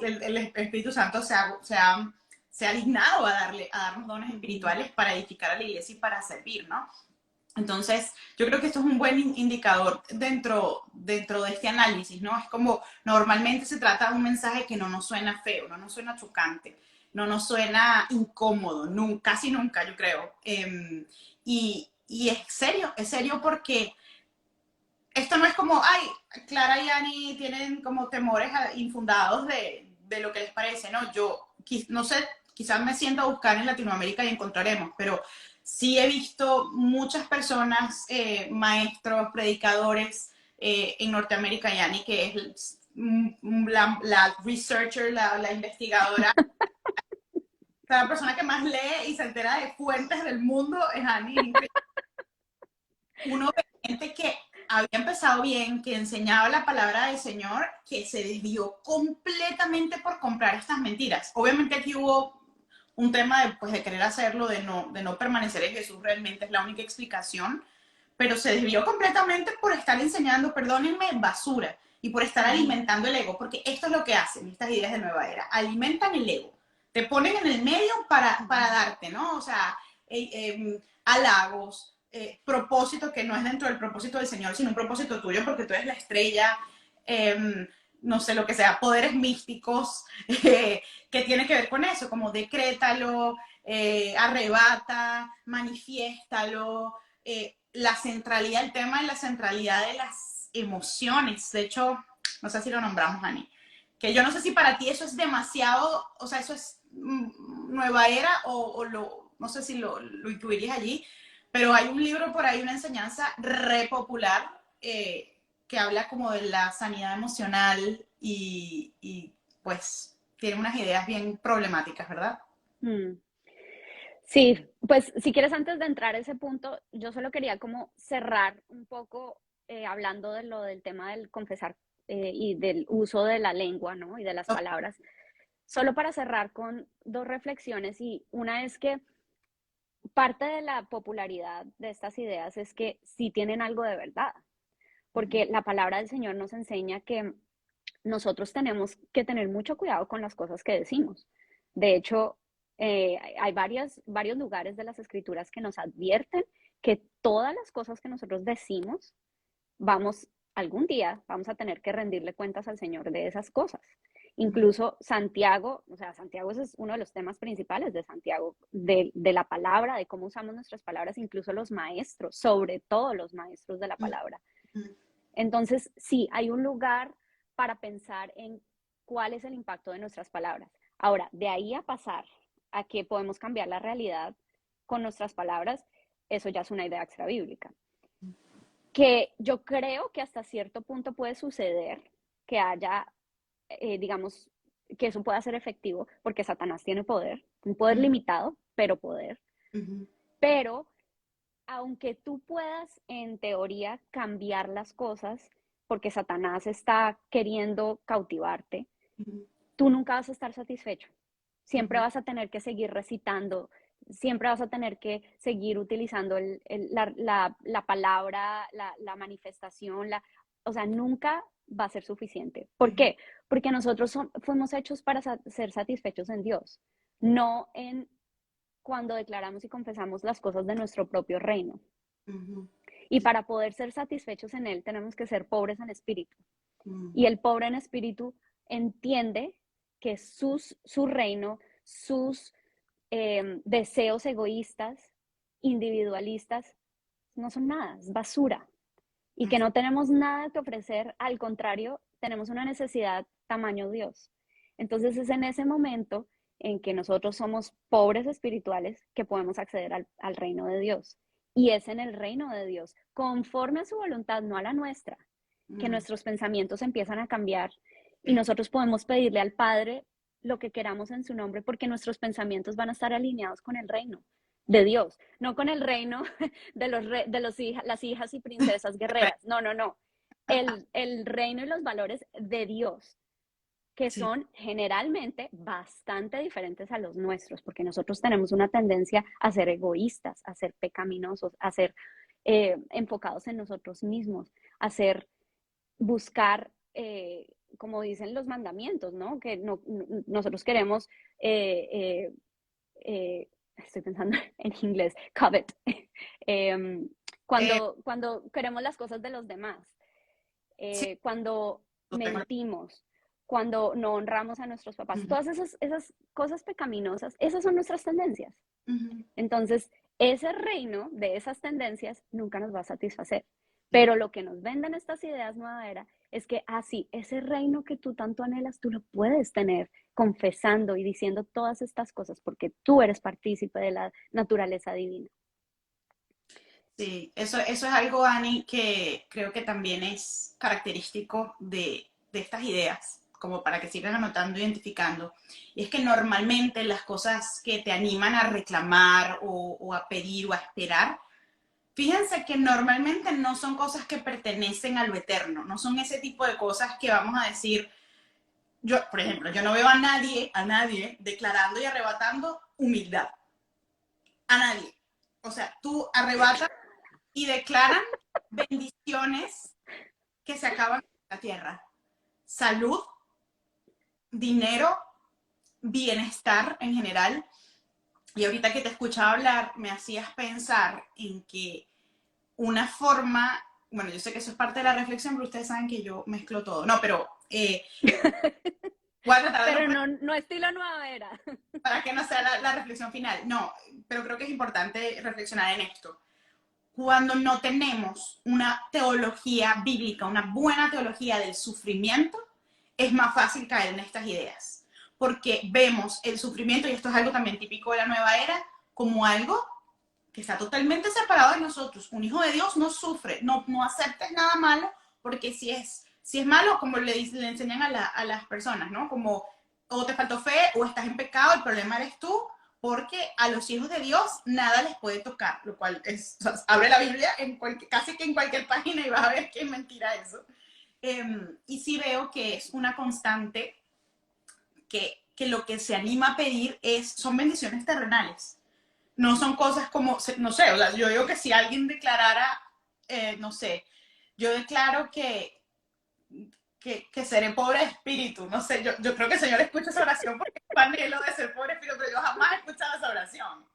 el Espíritu Santo se ha dignado a darnos dones espirituales para edificar a la iglesia y para servir, ¿no? Entonces, yo creo que esto es un buen indicador dentro de este análisis, ¿no? Es como normalmente se trata de un mensaje que no nos suena feo, no nos suena chocante, no nos suena incómodo, casi nunca, yo creo. Y es serio porque esto no es como, ay, Clara y Ani tienen como temores infundados de lo que les parece, ¿no? Yo, no sé, quizás me siento a buscar en Latinoamérica y encontraremos, pero sí he visto muchas personas, maestros, predicadores en Norteamérica, y Ani, que es la researcher, la investigadora, la persona que más lee y se entera de fuentes del mundo es Ani. Uno ve gente que había empezado bien, que enseñaba la palabra del Señor, que se desvió completamente por comprar estas mentiras. Obviamente aquí hubo un tema de, pues, de querer hacerlo, de no permanecer en Jesús, realmente es la única explicación, pero se desvió completamente por estar enseñando, perdónenme, basura, y por estar alimentando el ego, porque esto es lo que hacen estas ideas de nueva era, alimentan el ego, te ponen en el medio para darte, ¿no? O sea, halagos, propósito que no es dentro del propósito del Señor, sino un propósito tuyo porque tú eres la estrella, no sé lo que sea, poderes místicos, que tiene que ver con eso, como decrétalo, arrebata, manifiéstalo, la centralidad, el tema de la centralidad de las emociones. De hecho, no sé si lo nombramos, Ani, que yo no sé si para ti eso es demasiado, o sea, eso es nueva era no sé si lo incluirías allí, pero hay un libro por ahí, una enseñanza re popular, que habla como de la sanidad emocional y pues tiene unas ideas bien problemáticas, ¿verdad? Mm. Sí, pues si quieres antes de entrar a ese punto, yo solo quería como cerrar un poco hablando de lo del tema del confesar y del uso de la lengua, ¿no? Y de las Ok. palabras. Solo para cerrar con dos reflexiones y una es que parte de la popularidad de estas ideas es que sí tienen algo de verdad, porque la palabra del Señor nos enseña que nosotros tenemos que tener mucho cuidado con las cosas que decimos. De hecho, hay varios lugares de las escrituras que nos advierten que todas las cosas que nosotros decimos, algún día vamos a tener que rendirle cuentas al Señor de esas cosas. Incluso Santiago, o sea, Santiago ese es uno de los temas principales de Santiago, de la palabra, de cómo usamos nuestras palabras, incluso los maestros, sobre todo los maestros de la palabra. Entonces, sí, hay un lugar para pensar en cuál es el impacto de nuestras palabras. Ahora, de ahí a pasar a que podemos cambiar la realidad con nuestras palabras, eso ya es una idea extra bíblica. Que yo creo que hasta cierto punto puede suceder que haya, digamos, que eso pueda ser efectivo, porque Satanás tiene poder, un poder limitado, pero poder. Pero aunque tú puedas en teoría cambiar las cosas, porque Satanás está queriendo cautivarte, tú nunca vas a estar satisfecho. Siempre vas a tener que seguir recitando siempre vas a tener que seguir utilizando la palabra, la manifestación, o sea, nunca va a ser suficiente. ¿Por qué? Porque nosotros fuimos hechos para ser satisfechos en Dios, no en cuando declaramos y confesamos las cosas de nuestro propio reino. Y para poder ser satisfechos en Él, tenemos que ser pobres en espíritu. Y el pobre en espíritu entiende que su reino, sus deseos egoístas, individualistas, no son nada, es basura. Y que no tenemos nada que ofrecer, al contrario, tenemos una necesidad tamaño Dios. Entonces es en ese momento en que nosotros somos pobres espirituales que podemos acceder al reino de Dios. Y es en el reino de Dios, conforme a su voluntad, no a la nuestra, que nuestros pensamientos empiezan a cambiar y nosotros podemos pedirle al Padre lo que queramos en su nombre, porque nuestros pensamientos van a estar alineados con el reino de Dios, no con el reino de las hijas y princesas guerreras. No, no, no. El reino y los valores de Dios, que son generalmente bastante diferentes a los nuestros, porque nosotros tenemos una tendencia a ser egoístas, a ser pecaminosos, a ser enfocados en nosotros mismos, a ser, buscar, como dicen los mandamientos, ¿no? Que nosotros queremos, estoy pensando en inglés, covet, cuando queremos las cosas de los demás, Sí, cuando mentimos, cuando no honramos a nuestros papás, todas esas cosas pecaminosas, esas son nuestras tendencias. Entonces, ese reino de esas tendencias nunca nos va a satisfacer. Pero lo que nos venden estas ideas nueva era es que así, ese reino que tú tanto anhelas, tú lo puedes tener confesando y diciendo todas estas cosas porque tú eres partícipe de la naturaleza divina. Sí, eso es algo, Ani, que creo que también es característico de estas ideas, como para que sigan anotando, identificando. Y es que normalmente las cosas que te animan a reclamar o a pedir o a esperar, fíjense que normalmente no son cosas que pertenecen a lo eterno, no son ese tipo de cosas que vamos a decir, yo, por ejemplo, yo no veo a nadie declarando y arrebatando humildad. A nadie. O sea, tú arrebatas y declaran bendiciones que se acaban en la tierra. Salud, dinero, bienestar en general. Y ahorita que te escuchaba hablar, me hacías pensar en que una forma, bueno, yo sé que eso es parte de la reflexión, pero ustedes saben que yo mezclo todo. No, pero voy a tratar de pero no estilo nueva era. para que no sea la reflexión final. No, pero creo que es importante reflexionar en esto. Cuando no tenemos una teología bíblica, una buena teología del sufrimiento, es más fácil caer en estas ideas. Porque vemos el sufrimiento, y esto es algo también típico de la nueva era, como algo que está totalmente separado de nosotros. Un hijo de Dios no sufre, no aceptes nada malo, porque si es malo, como le enseñan a las personas, ¿no? Como o te faltó fe o estás en pecado, el problema eres tú, porque a los hijos de Dios nada les puede tocar, lo cual es, o sea, abre la Biblia casi que en cualquier página y vas a ver que es mentira eso. Y sí veo que es una constante que lo que se anima a pedir son bendiciones terrenales. No son cosas como, no sé, o sea, yo digo que si alguien declarara, no sé, yo declaro que seré pobre de espíritu, no sé, yo creo que el Señor escucha esa oración porque es un anhelo de ser pobre de espíritu, pero yo jamás he escuchado esa oración,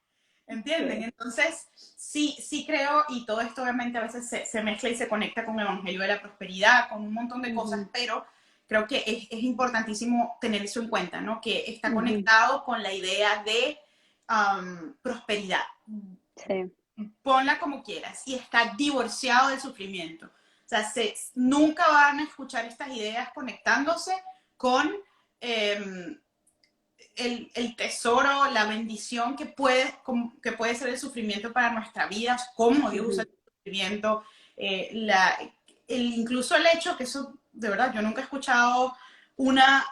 ¿entienden? Sí. Entonces, sí creo, y todo esto obviamente a veces se mezcla y se conecta con el Evangelio de la Prosperidad, con un montón de cosas, pero creo que es importantísimo tener eso en cuenta, ¿no? Que está conectado con la idea de prosperidad. Sí. Ponla como quieras, y está divorciado del sufrimiento. O sea, nunca van a escuchar estas ideas conectándose con el tesoro, la bendición que puede ser el sufrimiento para nuestra vida, cómo Dios usa el sufrimiento, incluso el hecho que eso, de verdad, yo nunca he escuchado una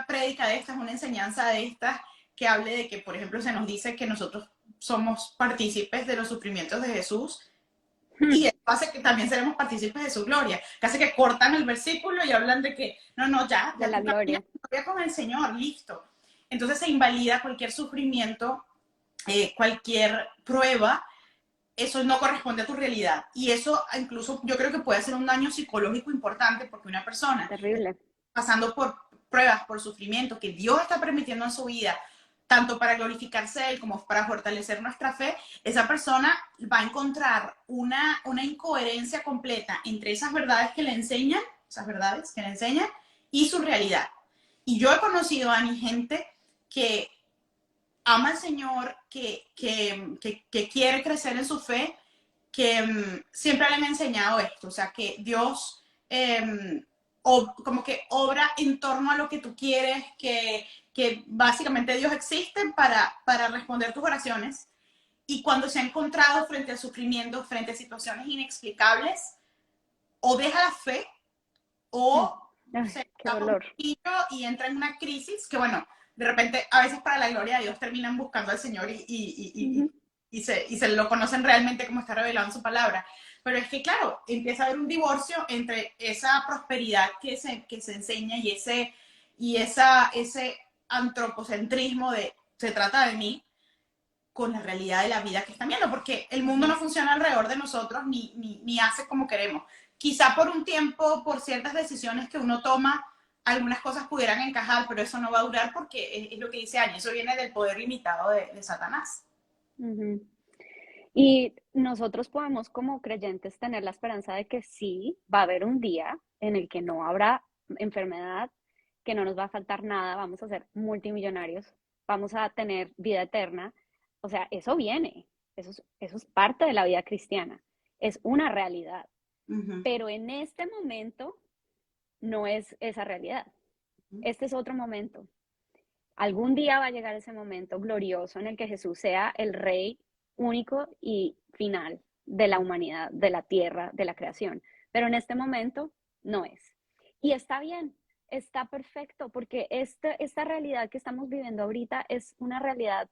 prédica de estas, una enseñanza de estas, que hable de que, por ejemplo, se nos dice que nosotros somos partícipes de los sufrimientos de Jesús, y eso hace que también seremos partícipes de su gloria. Casi que cortan el versículo y hablan de que, no, ya De la gloria. gloria con el Señor, listo. Entonces se invalida cualquier sufrimiento cualquier prueba, eso no corresponde a tu realidad. Y eso incluso yo creo que puede hacer un daño psicológico importante porque una persona Terrible. pasando por pruebas, por sufrimiento que Dios está permitiendo en su vida, tanto para glorificarse a Él como para fortalecer nuestra fe, esa persona va a encontrar una incoherencia completa entre esas verdades que le enseñan, y su realidad. Y yo he conocido a mi gente que ama al Señor, que quiere crecer en su fe, que siempre le han enseñado esto, o sea, que Dios como que obra en torno a lo que tú quieres, que básicamente Dios existe para responder tus oraciones. Y cuando se ha encontrado frente al sufrimiento, frente a situaciones inexplicables, o deja la fe Mm. o Ay, se qué tapa un dolor. poquillo y entra en una crisis que, bueno, de repente, a veces para la gloria de Dios terminan buscando al Señor Ujú. y se lo conocen realmente como está revelado en su palabra. Pero es que, claro, empieza a haber un divorcio entre esa prosperidad que se enseña ese antropocentrismo de se trata de mí con la realidad de la vida que están viendo, porque el mundo no funciona alrededor de nosotros ni hace como queremos. Quizá por un tiempo, por ciertas decisiones que uno toma, algunas cosas pudieran encajar, pero eso no va a durar porque es lo que dice Ani, eso viene del poder limitado de Satanás. Ujú. Y nosotros podemos como creyentes tener la esperanza de que sí, va a haber un día en el que no habrá enfermedad, que no nos va a faltar nada, vamos a ser multimillonarios, vamos a tener vida eterna. O sea, eso viene, eso es parte de la vida cristiana, es una realidad, Uh -huh. pero en este momento no es esa realidad. Este es otro momento. Algún día va a llegar ese momento glorioso en el que Jesús sea el rey único y final de la humanidad, de la tierra, de la creación. Pero en este momento no es. Y está bien, está perfecto, porque esta realidad que estamos viviendo ahorita es una realidad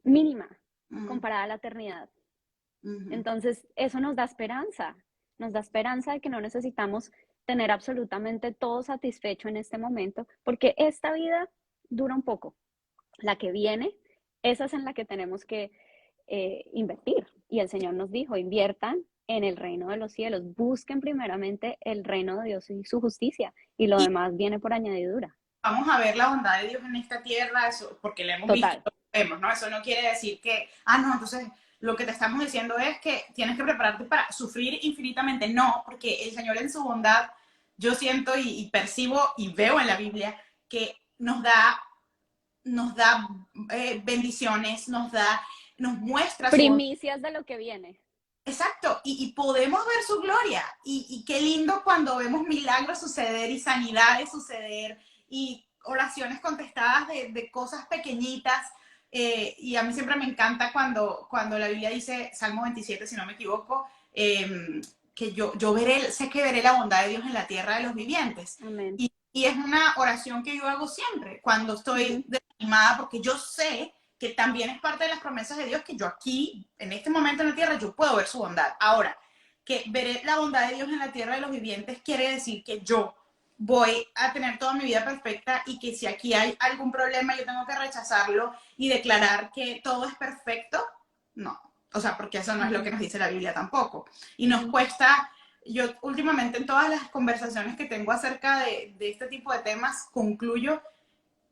mínima Uh -huh. comparada a la eternidad. Uh -huh. Entonces, eso nos da esperanza de que no necesitamos tener absolutamente todo satisfecho en este momento, porque esta vida dura un poco. La que viene, esa es en la que tenemos que invertir. Y el Señor nos dijo, inviertan en el reino de los cielos, busquen primeramente el reino de Dios y su justicia, y lo Y demás viene por añadidura. vamos a ver la bondad de Dios en esta tierra, eso, porque la hemos visto, Total, lo vemos, ¿no? Eso no quiere decir que, no, entonces lo que te estamos diciendo es que tienes que prepararte para sufrir infinitamente. No, porque el Señor en su bondad, yo siento y percibo y veo en la Biblia que nos da bendiciones, nos muestra su bondad. primicias de lo que viene. Exacto, y podemos ver su gloria. Y qué lindo cuando vemos milagros suceder y sanidades suceder y oraciones contestadas de cosas pequeñitas. Y a mí siempre me encanta cuando la Biblia dice, Salmo 27, si no me equivoco, que yo veré, sé que veré la bondad de Dios en la tierra de los vivientes. Amén. Y es una oración que yo hago siempre cuando estoy Ujú. desanimada, porque yo sé que también es parte de las promesas de Dios que yo aquí, en este momento en la tierra, yo puedo ver su bondad. Ahora, que veré la bondad de Dios en la tierra de los vivientes quiere decir que yo voy a tener toda mi vida perfecta y que si aquí hay algún problema yo tengo que rechazarlo y declarar que todo es perfecto. No, o sea, porque eso no es lo que Ujú. nos dice la Biblia tampoco. Y nos Ujú. cuesta, yo últimamente en todas las conversaciones que tengo acerca de este tipo de temas, concluyo,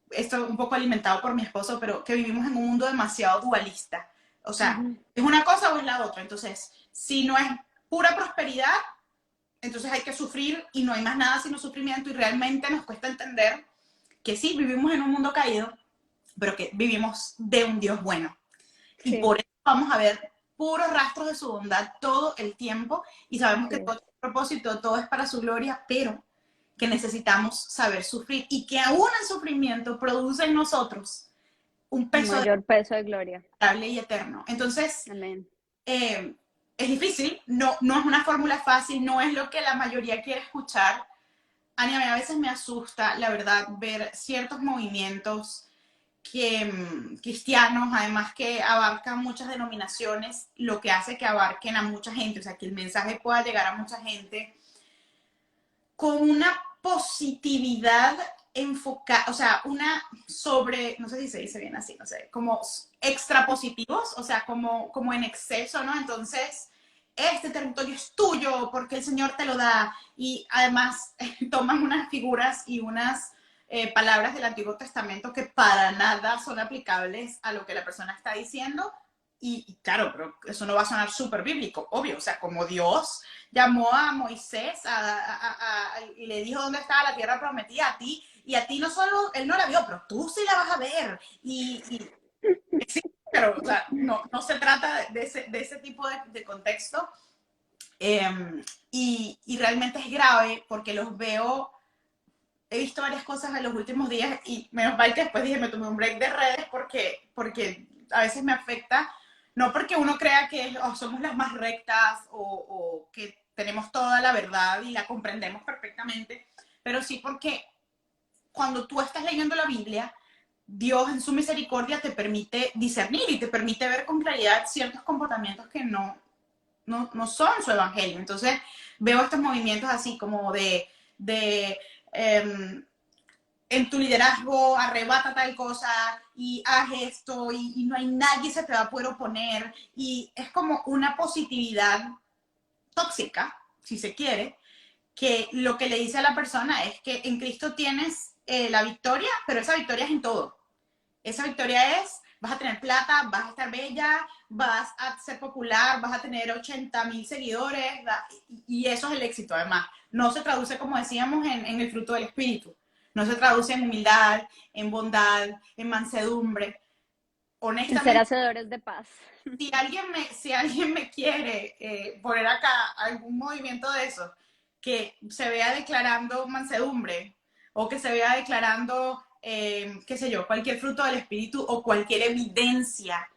esto un poco alimentado por mi esposo, pero que vivimos en un mundo demasiado dualista. O sea, Ujú. es una cosa o es la otra. Entonces, si no es pura prosperidad, entonces hay que sufrir y no hay más nada sino sufrimiento y realmente nos cuesta entender que sí, vivimos en un mundo caído, pero que vivimos de un Dios bueno. Y Sí, por eso vamos a ver puros rastros de su bondad todo el tiempo y sabemos así que todo es. es propósito, todo es para su gloria, pero que necesitamos saber sufrir y que aún el sufrimiento produce en nosotros un Un peso mayor peso de gloria. estable y eterno. Entonces, Amén. eh, es difícil, no es una fórmula fácil, no es lo que la mayoría quiere escuchar. A veces me asusta, la verdad, ver ciertos movimientos cristianos, además que abarcan muchas denominaciones, lo que hace que abarquen a mucha gente, o sea, que el mensaje pueda llegar a mucha gente con una positividad enfocar, o sea, no sé si se dice bien así, no sé, como extra positivos, o sea, como en exceso, ¿no? Entonces, este territorio es tuyo porque el Señor te lo da y además toman unas figuras y unas palabras del Antiguo Testamento que para nada son aplicables a lo que la persona está diciendo. Y claro, pero eso no va a sonar súper bíblico, obvio. O sea, como Dios llamó a Moisés y le dijo dónde estaba la tierra prometida a ti, y a ti no solo, él no la vio, pero tú sí la vas a ver. Sí, pero o sea, no se trata de ese tipo de contexto. Y realmente es grave porque los veo, he visto varias cosas en los últimos días y menos mal que después dije, me tomé un break de redes porque a veces me afecta, no porque uno crea que somos las más rectas o que tenemos toda la verdad y la comprendemos perfectamente, pero sí porque cuando tú estás leyendo la Biblia, Dios en su misericordia te permite discernir y te permite ver con claridad ciertos comportamientos que no son su evangelio. Entonces veo estos movimientos así como de en tu liderazgo arrebata tal cosa y haz esto y no hay nadie se te va a poder oponer. Y es como una positividad tóxica, si se quiere, que lo que le dice a la persona es que en Cristo tienes la victoria, pero esa victoria es en todo. Esa victoria es, vas a tener plata, vas a estar bella, vas a ser popular, vas a tener 80,000 seguidores, y eso es el éxito además. No se traduce, como decíamos, en el fruto del Espíritu. No se traduce en humildad, en bondad, en mansedumbre. En ser Honestamente, hacedores de paz. si alguien me quiere poner acá algún movimiento de eso, que se vea declarando mansedumbre o que se vea declarando, qué sé yo, cualquier fruto del Espíritu o cualquier evidencia,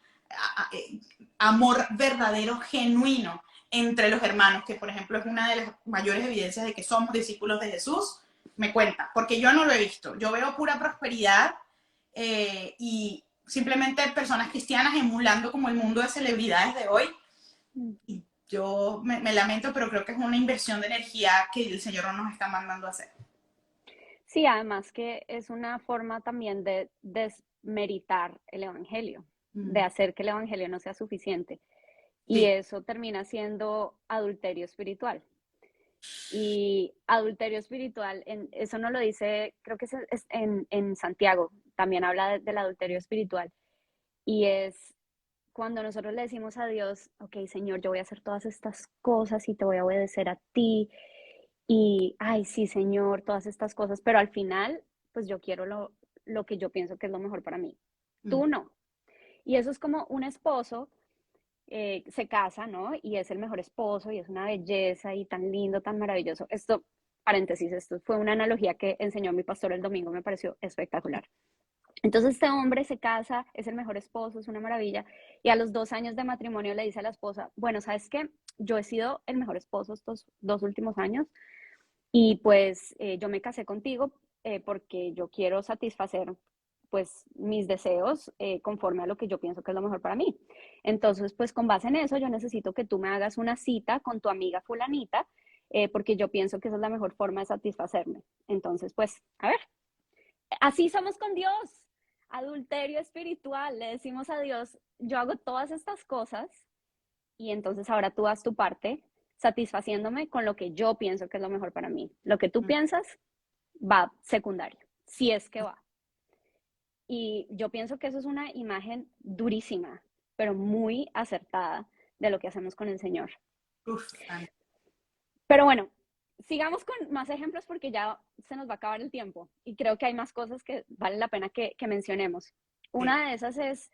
amor verdadero, genuino entre los hermanos, que por ejemplo es una de las mayores evidencias de que somos discípulos de Jesús, me cuenta, porque yo no lo he visto. Yo veo pura prosperidad y simplemente personas cristianas emulando como el mundo de celebridades de hoy. Y yo me lamento, pero creo que es una inversión de energía que el Señor no nos está mandando a hacer. Sí, además que es una forma también de desmeritar el Evangelio, de Mm, hacer que el Evangelio no sea suficiente. Y sí. eso termina siendo adulterio espiritual. Y adulterio espiritual, eso no lo dice, creo que es en Santiago, también habla del adulterio espiritual. Y es cuando nosotros le decimos a Dios, ok, Señor, yo voy a hacer todas estas cosas y te voy a obedecer a ti. Y, ay, sí, Señor, todas estas cosas, pero al final, pues yo quiero lo que yo pienso que es lo mejor para mí. Mm, Tú no. Y eso es como un esposo se casa, ¿no? Y es el mejor esposo y es una belleza y tan lindo, tan maravilloso. Esto, paréntesis, esto fue una analogía que enseñó mi pastor el domingo, me pareció espectacular. Entonces este hombre se casa, es el mejor esposo, es una maravilla, y a los 2 años de matrimonio le dice a la esposa, bueno, ¿sabes qué? Yo he sido el mejor esposo estos 2 últimos años y pues yo me casé contigo porque yo quiero satisfacer pues mis deseos conforme a lo que yo pienso que es lo mejor para mí. Entonces, pues con base en eso, yo necesito que tú me hagas una cita con tu amiga fulanita, porque yo pienso que esa es la mejor forma de satisfacerme. Entonces, pues, a ver, así somos con Dios. Adulterio espiritual, le decimos a Dios, yo hago todas estas cosas y entonces ahora tú haz tu parte satisfaciéndome con lo que yo pienso que es lo mejor para mí. Lo que tú mm, piensas va secundario, si es que va. Y yo pienso que eso es una imagen durísima, pero muy acertada de lo que hacemos con el Señor. uf, Pero bueno, sigamos con más ejemplos porque ya se nos va a acabar el tiempo y creo que hay más cosas que vale la pena que mencionemos. sí. Una de esas es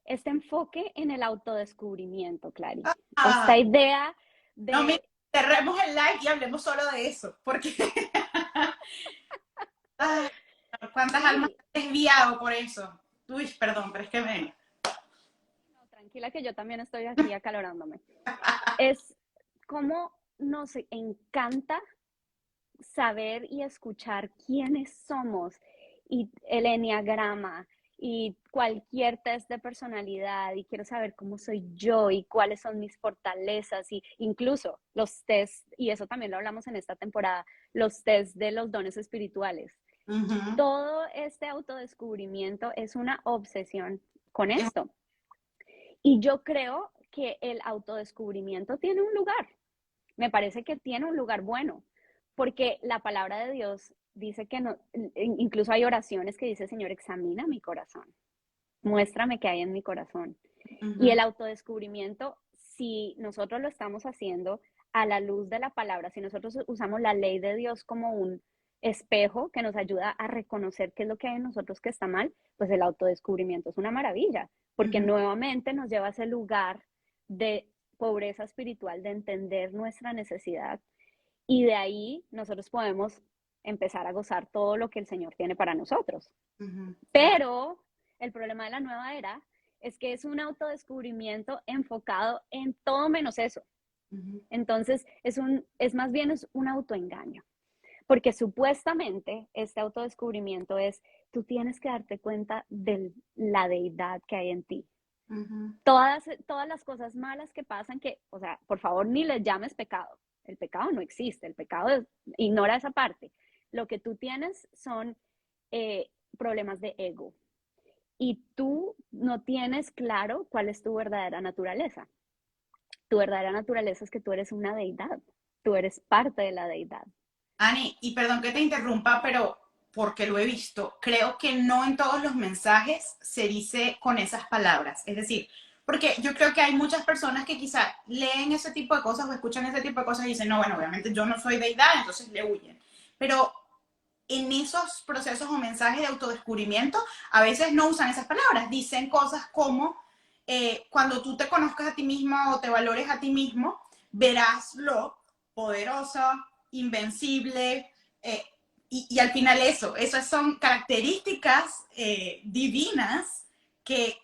este enfoque en el autodescubrimiento, Clary. Ah, Esta idea no, mira, de cerremos el live y hablemos solo de eso, porque ay, cuántas almas sí, he desviado por eso. Uy, perdón, pero es que me... no, tranquila que yo también estoy aquí acalorándome. Es como nos encanta saber y escuchar quiénes somos y el enneagrama y cualquier test de personalidad y quiero saber cómo soy yo y cuáles son mis fortalezas y incluso los test, y eso también lo hablamos en esta temporada, los test de los dones espirituales. Ujú. Todo este autodescubrimiento es una obsesión con Es- esto. Y yo creo que el autodescubrimiento tiene un lugar. Me parece que tiene un lugar bueno, porque la palabra de Dios dice que no, incluso hay oraciones que dice, Señor, examina mi corazón, muéstrame qué hay en mi corazón. Y ujú, el autodescubrimiento, si nosotros lo estamos haciendo a la luz de la palabra, si nosotros usamos la ley de Dios como un espejo que nos ayuda a reconocer qué es lo que hay en nosotros que está mal, pues el autodescubrimiento es una maravilla, porque ujú, nuevamente nos lleva a ese lugar de pobreza espiritual, de entender nuestra necesidad y de ahí nosotros podemos empezar a gozar todo lo que el Señor tiene para nosotros. ujú, de acuerdo. Pero el problema de la nueva era es que es un autodescubrimiento enfocado en todo menos eso. Ujú, Entonces, es más bien es un autoengaño, porque supuestamente este autodescubrimiento es, tú tienes que darte cuenta de la deidad que hay en ti. ujú, Todas las cosas malas que pasan, que, o sea, por favor, ni les llames pecado. El pecado no existe, el pecado ignora esa parte. Lo que tú tienes son problemas de ego, y tú no tienes claro cuál es tu verdadera naturaleza. Tu verdadera naturaleza es que tú eres una deidad, tú eres parte de la deidad. Ani, y perdón que te interrumpa, pero porque lo he visto, creo que no en todos los mensajes se dice con esas palabras. Es decir, porque yo creo que hay muchas personas que quizá leen ese tipo de cosas o escuchan ese tipo de cosas y dicen, no, bueno, obviamente yo no soy deidad, entonces le huyen. Pero en esos procesos o mensajes de autodescubrimiento, a veces no usan esas palabras, dicen cosas como, cuando tú te conozcas a ti misma o te valores a ti mismo, verás lo poderosa, invencible, y al final esas son características divinas que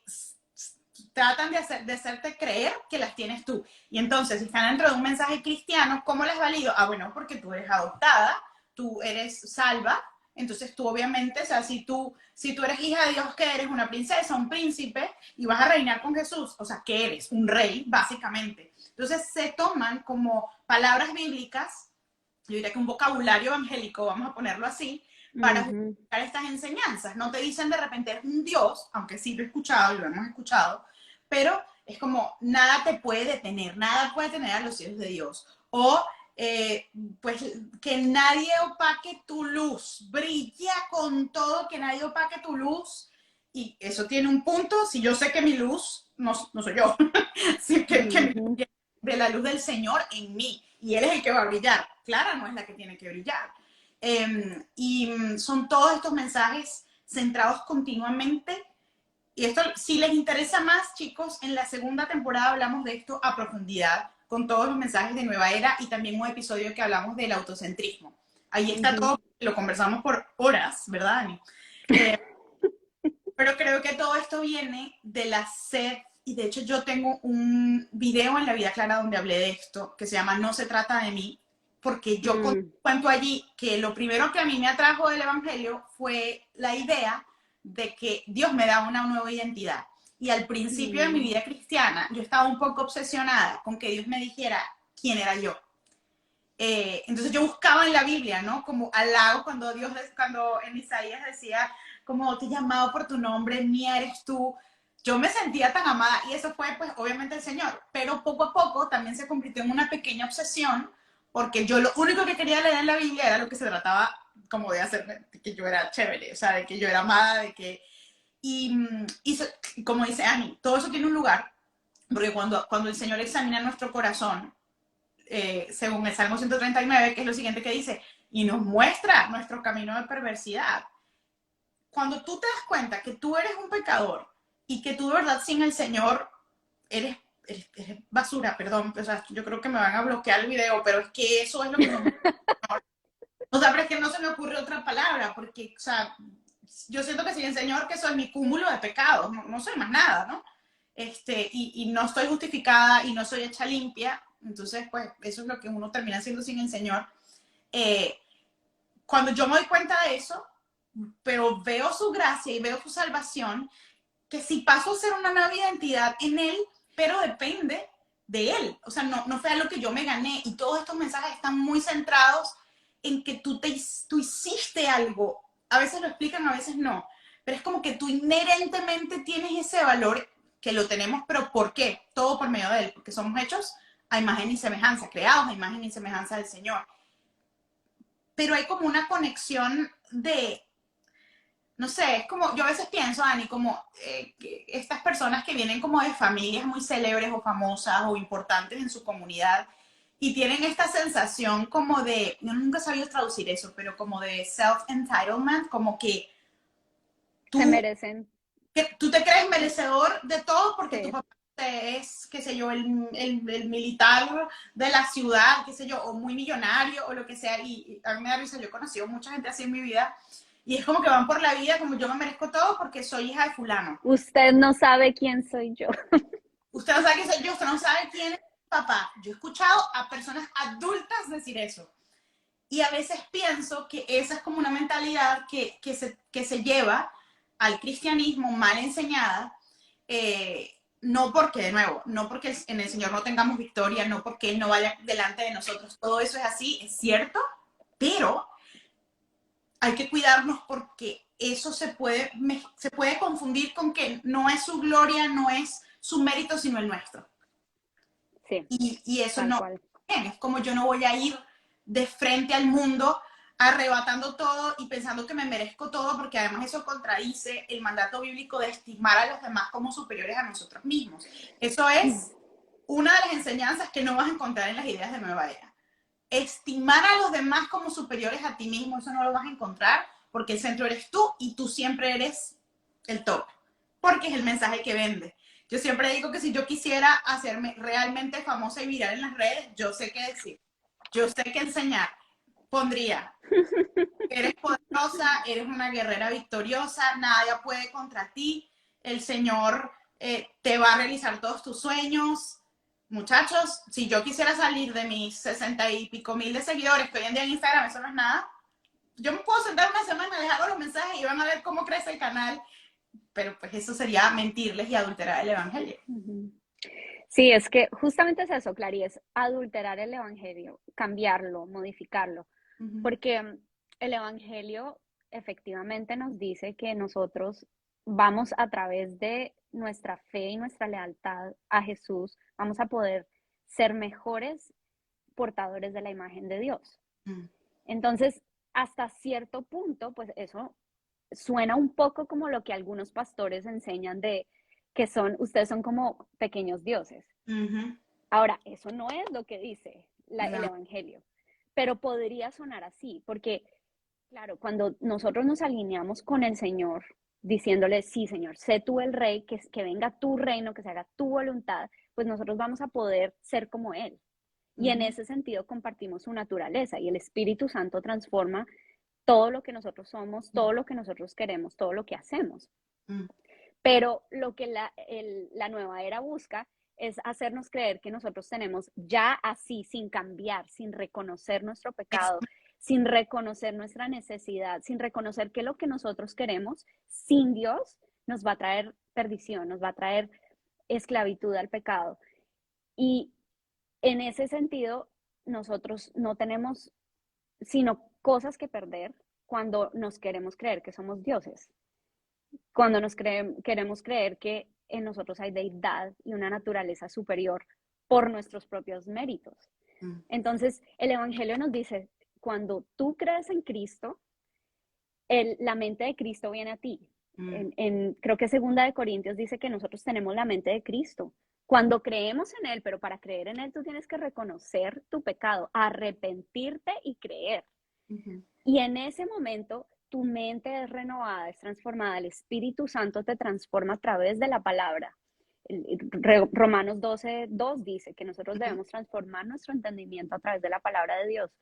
tratan de hacerte creer que las tienes tú. Y entonces, si están dentro de un mensaje cristiano, ¿cómo las valido? Ah, bueno, porque tú eres adoptada, tú eres salva, entonces tú obviamente, o sea, si tú eres hija de Dios, que eres una princesa, un príncipe, y vas a reinar con Jesús, o sea, que eres un rey, básicamente. Entonces se toman como palabras bíblicas, yo diría que un vocabulario evangélico, vamos a ponerlo así, para Ujú. justificar estas enseñanzas. No te dicen de repente eres un Dios, aunque sí lo he escuchado y lo hemos escuchado, pero es como nada te puede detener, nada puede tener a los hijos de Dios. O eh, pues que nadie opaque tu luz, brilla con todo, que nadie opaque tu luz. Y eso tiene un punto, si yo sé que mi luz no soy yo, sí, que mi luz Ujú. viene de la luz del Señor en mí, y Él es el que va a brillar. Clara no es la que tiene que brillar. Y son todos estos mensajes centrados continuamente. Y esto, si les interesa más, chicos, en la segunda temporada hablamos de esto a profundidad, con todos los mensajes de Nueva Era y también un episodio que hablamos del autocentrismo. Ahí está Ujú. todo, lo conversamos por horas, ¿verdad, Ani? Eh, pero creo que todo esto viene de la sed, y de hecho yo tengo un video en La Vida Clara donde hablé de esto, que se llama No se trata de mí, porque yo Mm. cuento allí que lo primero que a mí me atrajo del Evangelio fue la idea de que Dios me da una nueva identidad. Y al principio de mi Mm. vida cristiana, yo estaba un poco obsesionada con que Dios me dijera quién era yo. Entonces yo buscaba en la Biblia, ¿no? Como al lado cuando en Isaías decía, como te he llamado por tu nombre, mía eres tú. Yo me sentía tan amada y eso fue pues obviamente el Señor, pero poco a poco también se convirtió en una pequeña obsesión porque yo lo único que quería leer en la Biblia era lo que se trataba como de hacer, de que yo era chévere, o sea, de que yo era amada, de que... Y como dice Annie, todo eso tiene un lugar, porque cuando el Señor examina nuestro corazón, según el Salmo 139, que es lo siguiente que dice, y nos muestra nuestro camino de perversidad. Cuando tú te das cuenta que tú eres un pecador y que tú de verdad sin el Señor eres basura, perdón, o sea, yo creo que me van a bloquear el video, pero es que eso es lo que me... O sea, pero es que no se me ocurre otra palabra, porque, o sea, yo siento que sin el Señor, que soy mi cúmulo de pecados, no soy más nada, ¿no? Y no estoy justificada y no soy hecha limpia, entonces, pues, eso es lo que uno termina haciendo sin el Señor. Eh, Cuando yo me doy cuenta de eso, pero veo su gracia y veo su salvación, que si paso a ser una nueva identidad en Él, pero depende de Él. O sea, no fue algo que yo me gané. Y todos estos mensajes están muy centrados en que tú hiciste algo a veces lo explican, a veces no, pero es como que tú inherentemente tienes ese valor que lo tenemos, pero ¿por qué? Todo por medio de Él, porque somos hechos a imagen y semejanza, creados a imagen y semejanza del Señor. Pero hay como una conexión de, no sé, es como, yo a veces pienso, Dani, como estas personas que vienen como de familias muy célebres o famosas o importantes en su comunidad y tienen esta sensación como de, yo nunca he sabido traducir eso, pero como de self-entitlement, como Se tú, merecen, que tú te crees merecedor de todo porque tu sí. papá es, qué sé yo, el militar de la ciudad, qué sé yo, o muy millonario o lo que sea. Y a mí me da risa, yo he conocido mucha gente así en mi vida y es como que van por la vida como yo me merezco todo porque soy hija de fulano. Usted no sabe quién soy yo. Usted no sabe quién soy yo, usted no sabe quién es papá. Yo he escuchado a personas adultas decir eso. Y a veces pienso que esa es como una mentalidad que se lleva al cristianismo mal enseñada, no porque, de nuevo, no porque en el Señor no tengamos victoria, no porque Él no vaya delante de nosotros, todo eso es así, es cierto, pero hay que cuidarnos porque eso se puede confundir con que no es su gloria, no es su mérito, sino el nuestro. Sí, Y eso tal no cual. es como yo no voy a ir de frente al mundo arrebatando todo y pensando que me merezco todo, porque además eso contradice el mandato bíblico de estimar a los demás como superiores a nosotros mismos. Eso es una de las enseñanzas que no vas a encontrar en las ideas de Nueva Era. Estimar a los demás como superiores a ti mismo, eso no lo vas a encontrar, porque el centro eres tú y tú siempre eres el top, porque es el mensaje que vende. Yo siempre digo que si yo quisiera hacerme realmente famosa y viral en las redes, yo sé qué decir, yo sé qué enseñar. Pondría, eres poderosa, eres una guerrera victoriosa, nadie puede contra ti, el Señor te va a realizar todos tus sueños. Muchachos, si yo quisiera salir de mis 60 y pico mil de seguidores que hoy en día en Instagram, eso no es nada. Yo me puedo sentar una semana, les hago los mensajes y van a ver cómo crece el canal, pero pues eso sería mentirles y adulterar el evangelio. Ujú. Sí, es que justamente es eso, Clary, es adulterar el evangelio, cambiarlo, modificarlo, Uh -huh. porque el evangelio efectivamente nos dice que nosotros vamos a través de nuestra fe y nuestra lealtad a Jesús, vamos a poder ser mejores portadores de la imagen de Dios. Uh -huh. Entonces, hasta cierto punto, pues eso suena un poco como lo que algunos pastores enseñan de que son, ustedes son como pequeños dioses. Uh -huh. Ahora, eso no es lo que dice el No. Evangelio, pero podría sonar así, porque, claro, cuando nosotros nos alineamos con el Señor, diciéndole, sí, Señor, sé tú el rey, que venga tu reino, que se haga tu voluntad, pues nosotros vamos a poder ser como Él. Uh Y en -huh. ese sentido compartimos su naturaleza y el Espíritu Santo transforma todo lo que nosotros somos, todo lo que nosotros queremos, todo lo que hacemos. Uh -huh. Pero lo que la nueva era busca es hacernos creer que nosotros tenemos ya así, sin cambiar, sin reconocer nuestro pecado, sin reconocer nuestra necesidad, sin reconocer que lo que nosotros queremos sin Dios nos va a traer perdición, nos va a traer esclavitud al pecado. Y en ese sentido, nosotros no tenemos sino cosas que perder cuando nos queremos creer que somos dioses, cuando queremos creer que en nosotros hay deidad y una naturaleza superior por nuestros propios méritos. Uh -huh. Entonces, el Evangelio nos dice, cuando tú crees en Cristo, la mente de Cristo viene a ti. Creo que segunda de Corintios dice que nosotros tenemos la mente de Cristo. Cuando creemos en Él, pero para creer en Él tú tienes que reconocer tu pecado, arrepentirte y creer. Uh -huh. Y en ese momento tu mente es renovada, es transformada, el Espíritu Santo te transforma a través de la palabra. Romanos 12:2 dice que nosotros debemos transformar nuestro entendimiento a través de la palabra de Dios.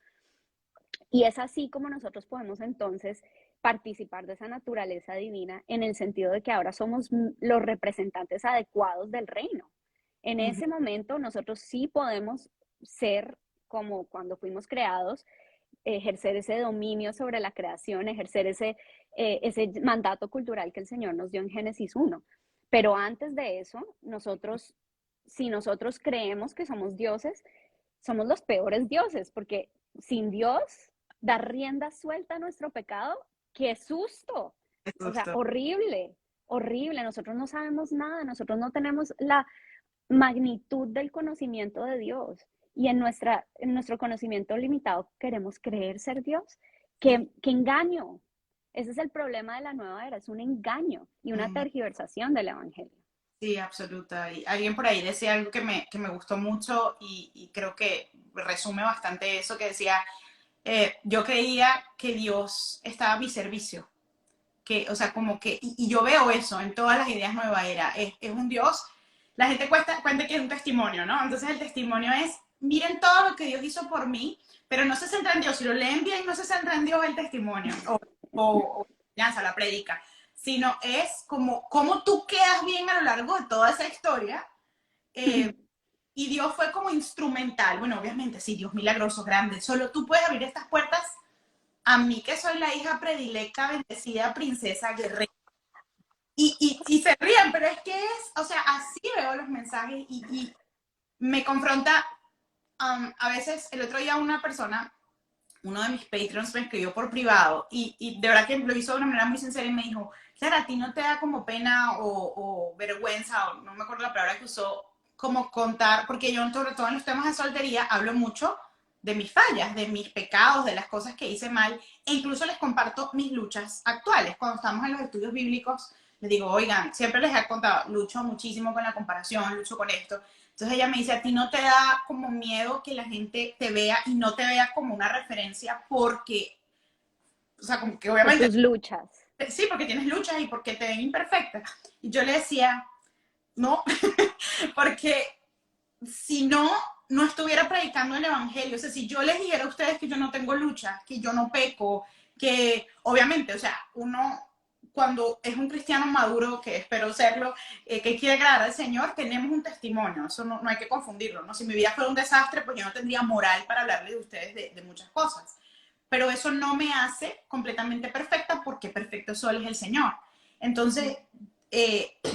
Y es así como nosotros podemos entonces participar de esa naturaleza divina en el sentido de que ahora somos los representantes adecuados del reino. En Uh -huh. ese momento nosotros sí podemos ser como cuando fuimos creados, ejercer ese dominio sobre la creación, ejercer ese mandato cultural que el Señor nos dio en Génesis 1. Pero antes de eso, nosotros, si nosotros creemos que somos dioses, somos los peores dioses, porque sin Dios, dar rienda suelta a nuestro pecado, qué susto, Qué o sea, susto. horrible, horrible. Nosotros no sabemos nada, nosotros no tenemos la magnitud del conocimiento de Dios. Y en nuestro conocimiento limitado queremos creer ser Dios. Sí. ¿Qué engaño? Ese es el problema de la nueva era, es un engaño y una Mm, tergiversación del Evangelio. sí, absoluta. Y alguien por ahí decía algo que me gustó mucho y creo que resume bastante eso, que decía, yo creía que Dios estaba a mi servicio. Que, o sea, como que, y yo veo eso en todas las ideas nueva era, es un Dios, la gente cuenta que es un testimonio, ¿no? Entonces el testimonio es, miren todo lo que Dios hizo por mí, pero no se centra en Dios, si lo leen bien no se centra en Dios el testimonio, o lanza la predica, sino es como cómo tú quedas bien a lo largo de toda esa historia, eh, y Dios fue como instrumental, bueno, obviamente sí, Dios milagroso, grande, solo tú puedes abrir estas puertas a mí que soy la hija predilecta, bendecida, princesa, guerrera. Y se ríen, pero es que es, o sea, así veo los mensajes y me confronta. A veces, el otro día una persona, uno de mis patrons me escribió por privado y de verdad que lo hizo de una manera muy sincera y me dijo, Clara, ¿a ti no te da como pena o vergüenza, o no me acuerdo la palabra que usó, como contar? Porque yo, sobre todo en los temas de soltería, hablo mucho de mis fallas, de mis pecados, de las cosas que hice mal, e incluso les comparto mis luchas actuales. Cuando estamos en los estudios bíblicos, les digo, oigan, siempre les he contado, lucho muchísimo con la comparación, lucho con esto. Entonces ella me dice, ¿a ti no te da como miedo que la gente te vea y no te vea como una referencia porque, o sea, como que Por obviamente, tus luchas. sí, porque tienes luchas y porque te ven imperfecta? Y yo le decía, no, porque si no, no estuviera predicando el evangelio. O sea, si yo les dijera a ustedes que yo no tengo lucha, que yo no peco, que obviamente, o sea, uno cuando es un cristiano maduro, que espero serlo, que quiere agradar al Señor, tenemos un testimonio, eso no, no hay que confundirlo, ¿no? Si mi vida fuera un desastre, pues yo no tendría moral para hablarle de ustedes de muchas cosas. Pero eso no me hace completamente perfecta porque perfecto solo es el Señor. Entonces,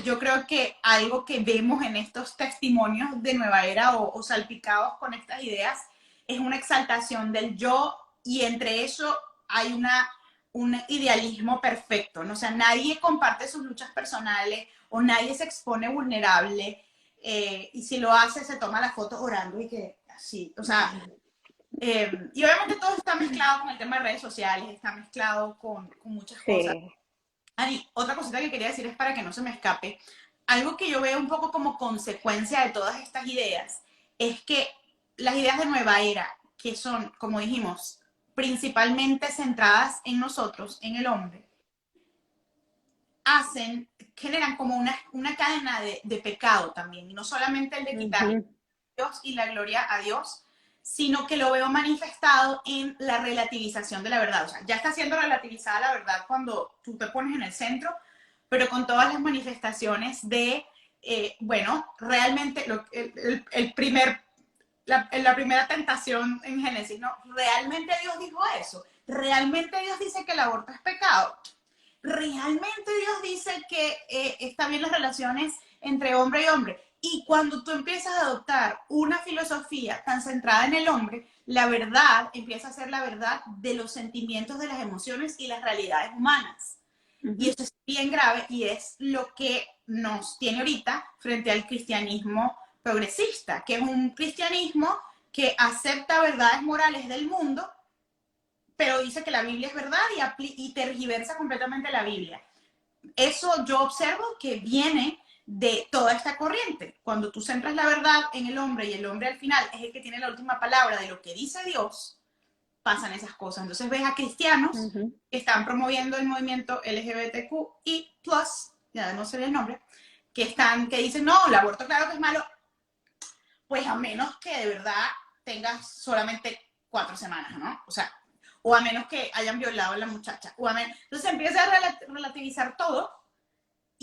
yo creo que algo que vemos en estos testimonios de Nueva Era o salpicados con estas ideas es una exaltación del yo y entre eso hay un idealismo perfecto, ¿no? O sea, nadie comparte sus luchas personales o nadie se expone vulnerable, y si lo hace se toma la foto orando y que así, o sea, y obviamente todo está mezclado con el tema de redes sociales, está mezclado con muchas cosas. Sí. Ani, otra cosita que quería decir es para que no se me escape. Algo que yo veo un poco como consecuencia de todas estas ideas es que las ideas de nueva era, que son, como dijimos, principalmente centradas en nosotros, en el hombre, generan como una cadena de pecado también. Y no solamente el de quitar Ujú. Dios y la gloria a Dios, sino que lo veo manifestado en la relativización de la verdad. O sea, ya está siendo relativizada la verdad cuando tú te pones en el centro, pero con todas las manifestaciones de, bueno, realmente el primer, la primera tentación en Génesis, ¿no? ¿Realmente Dios dijo eso? ¿Realmente Dios dice que el aborto es pecado? ¿Realmente Dios dice que está bien las relaciones entre hombre y hombre? Y cuando tú empiezas a adoptar una filosofía tan centrada en el hombre, la verdad empieza a ser la verdad de los sentimientos, de las emociones y las realidades humanas. Y Ujú. eso es bien grave y es lo que nos tiene ahorita frente al cristianismo progresista, que es un cristianismo que acepta verdades morales del mundo, pero dice que la Biblia es verdad y tergiversa completamente la Biblia. Eso yo observo que viene de toda esta corriente. Cuando tú centras la verdad en el hombre y el hombre al final es el que tiene la última palabra de lo que dice Dios, pasan esas cosas. Entonces ves a cristianos Ujú. que están promoviendo el movimiento LGBTQI+, ya no sé el nombre, que dicen, no, el aborto claro que es malo, pues a menos que de verdad tengas solamente 4 semanas, ¿no? O sea, o a menos que hayan violado a la muchacha. Entonces empieza a relativizar todo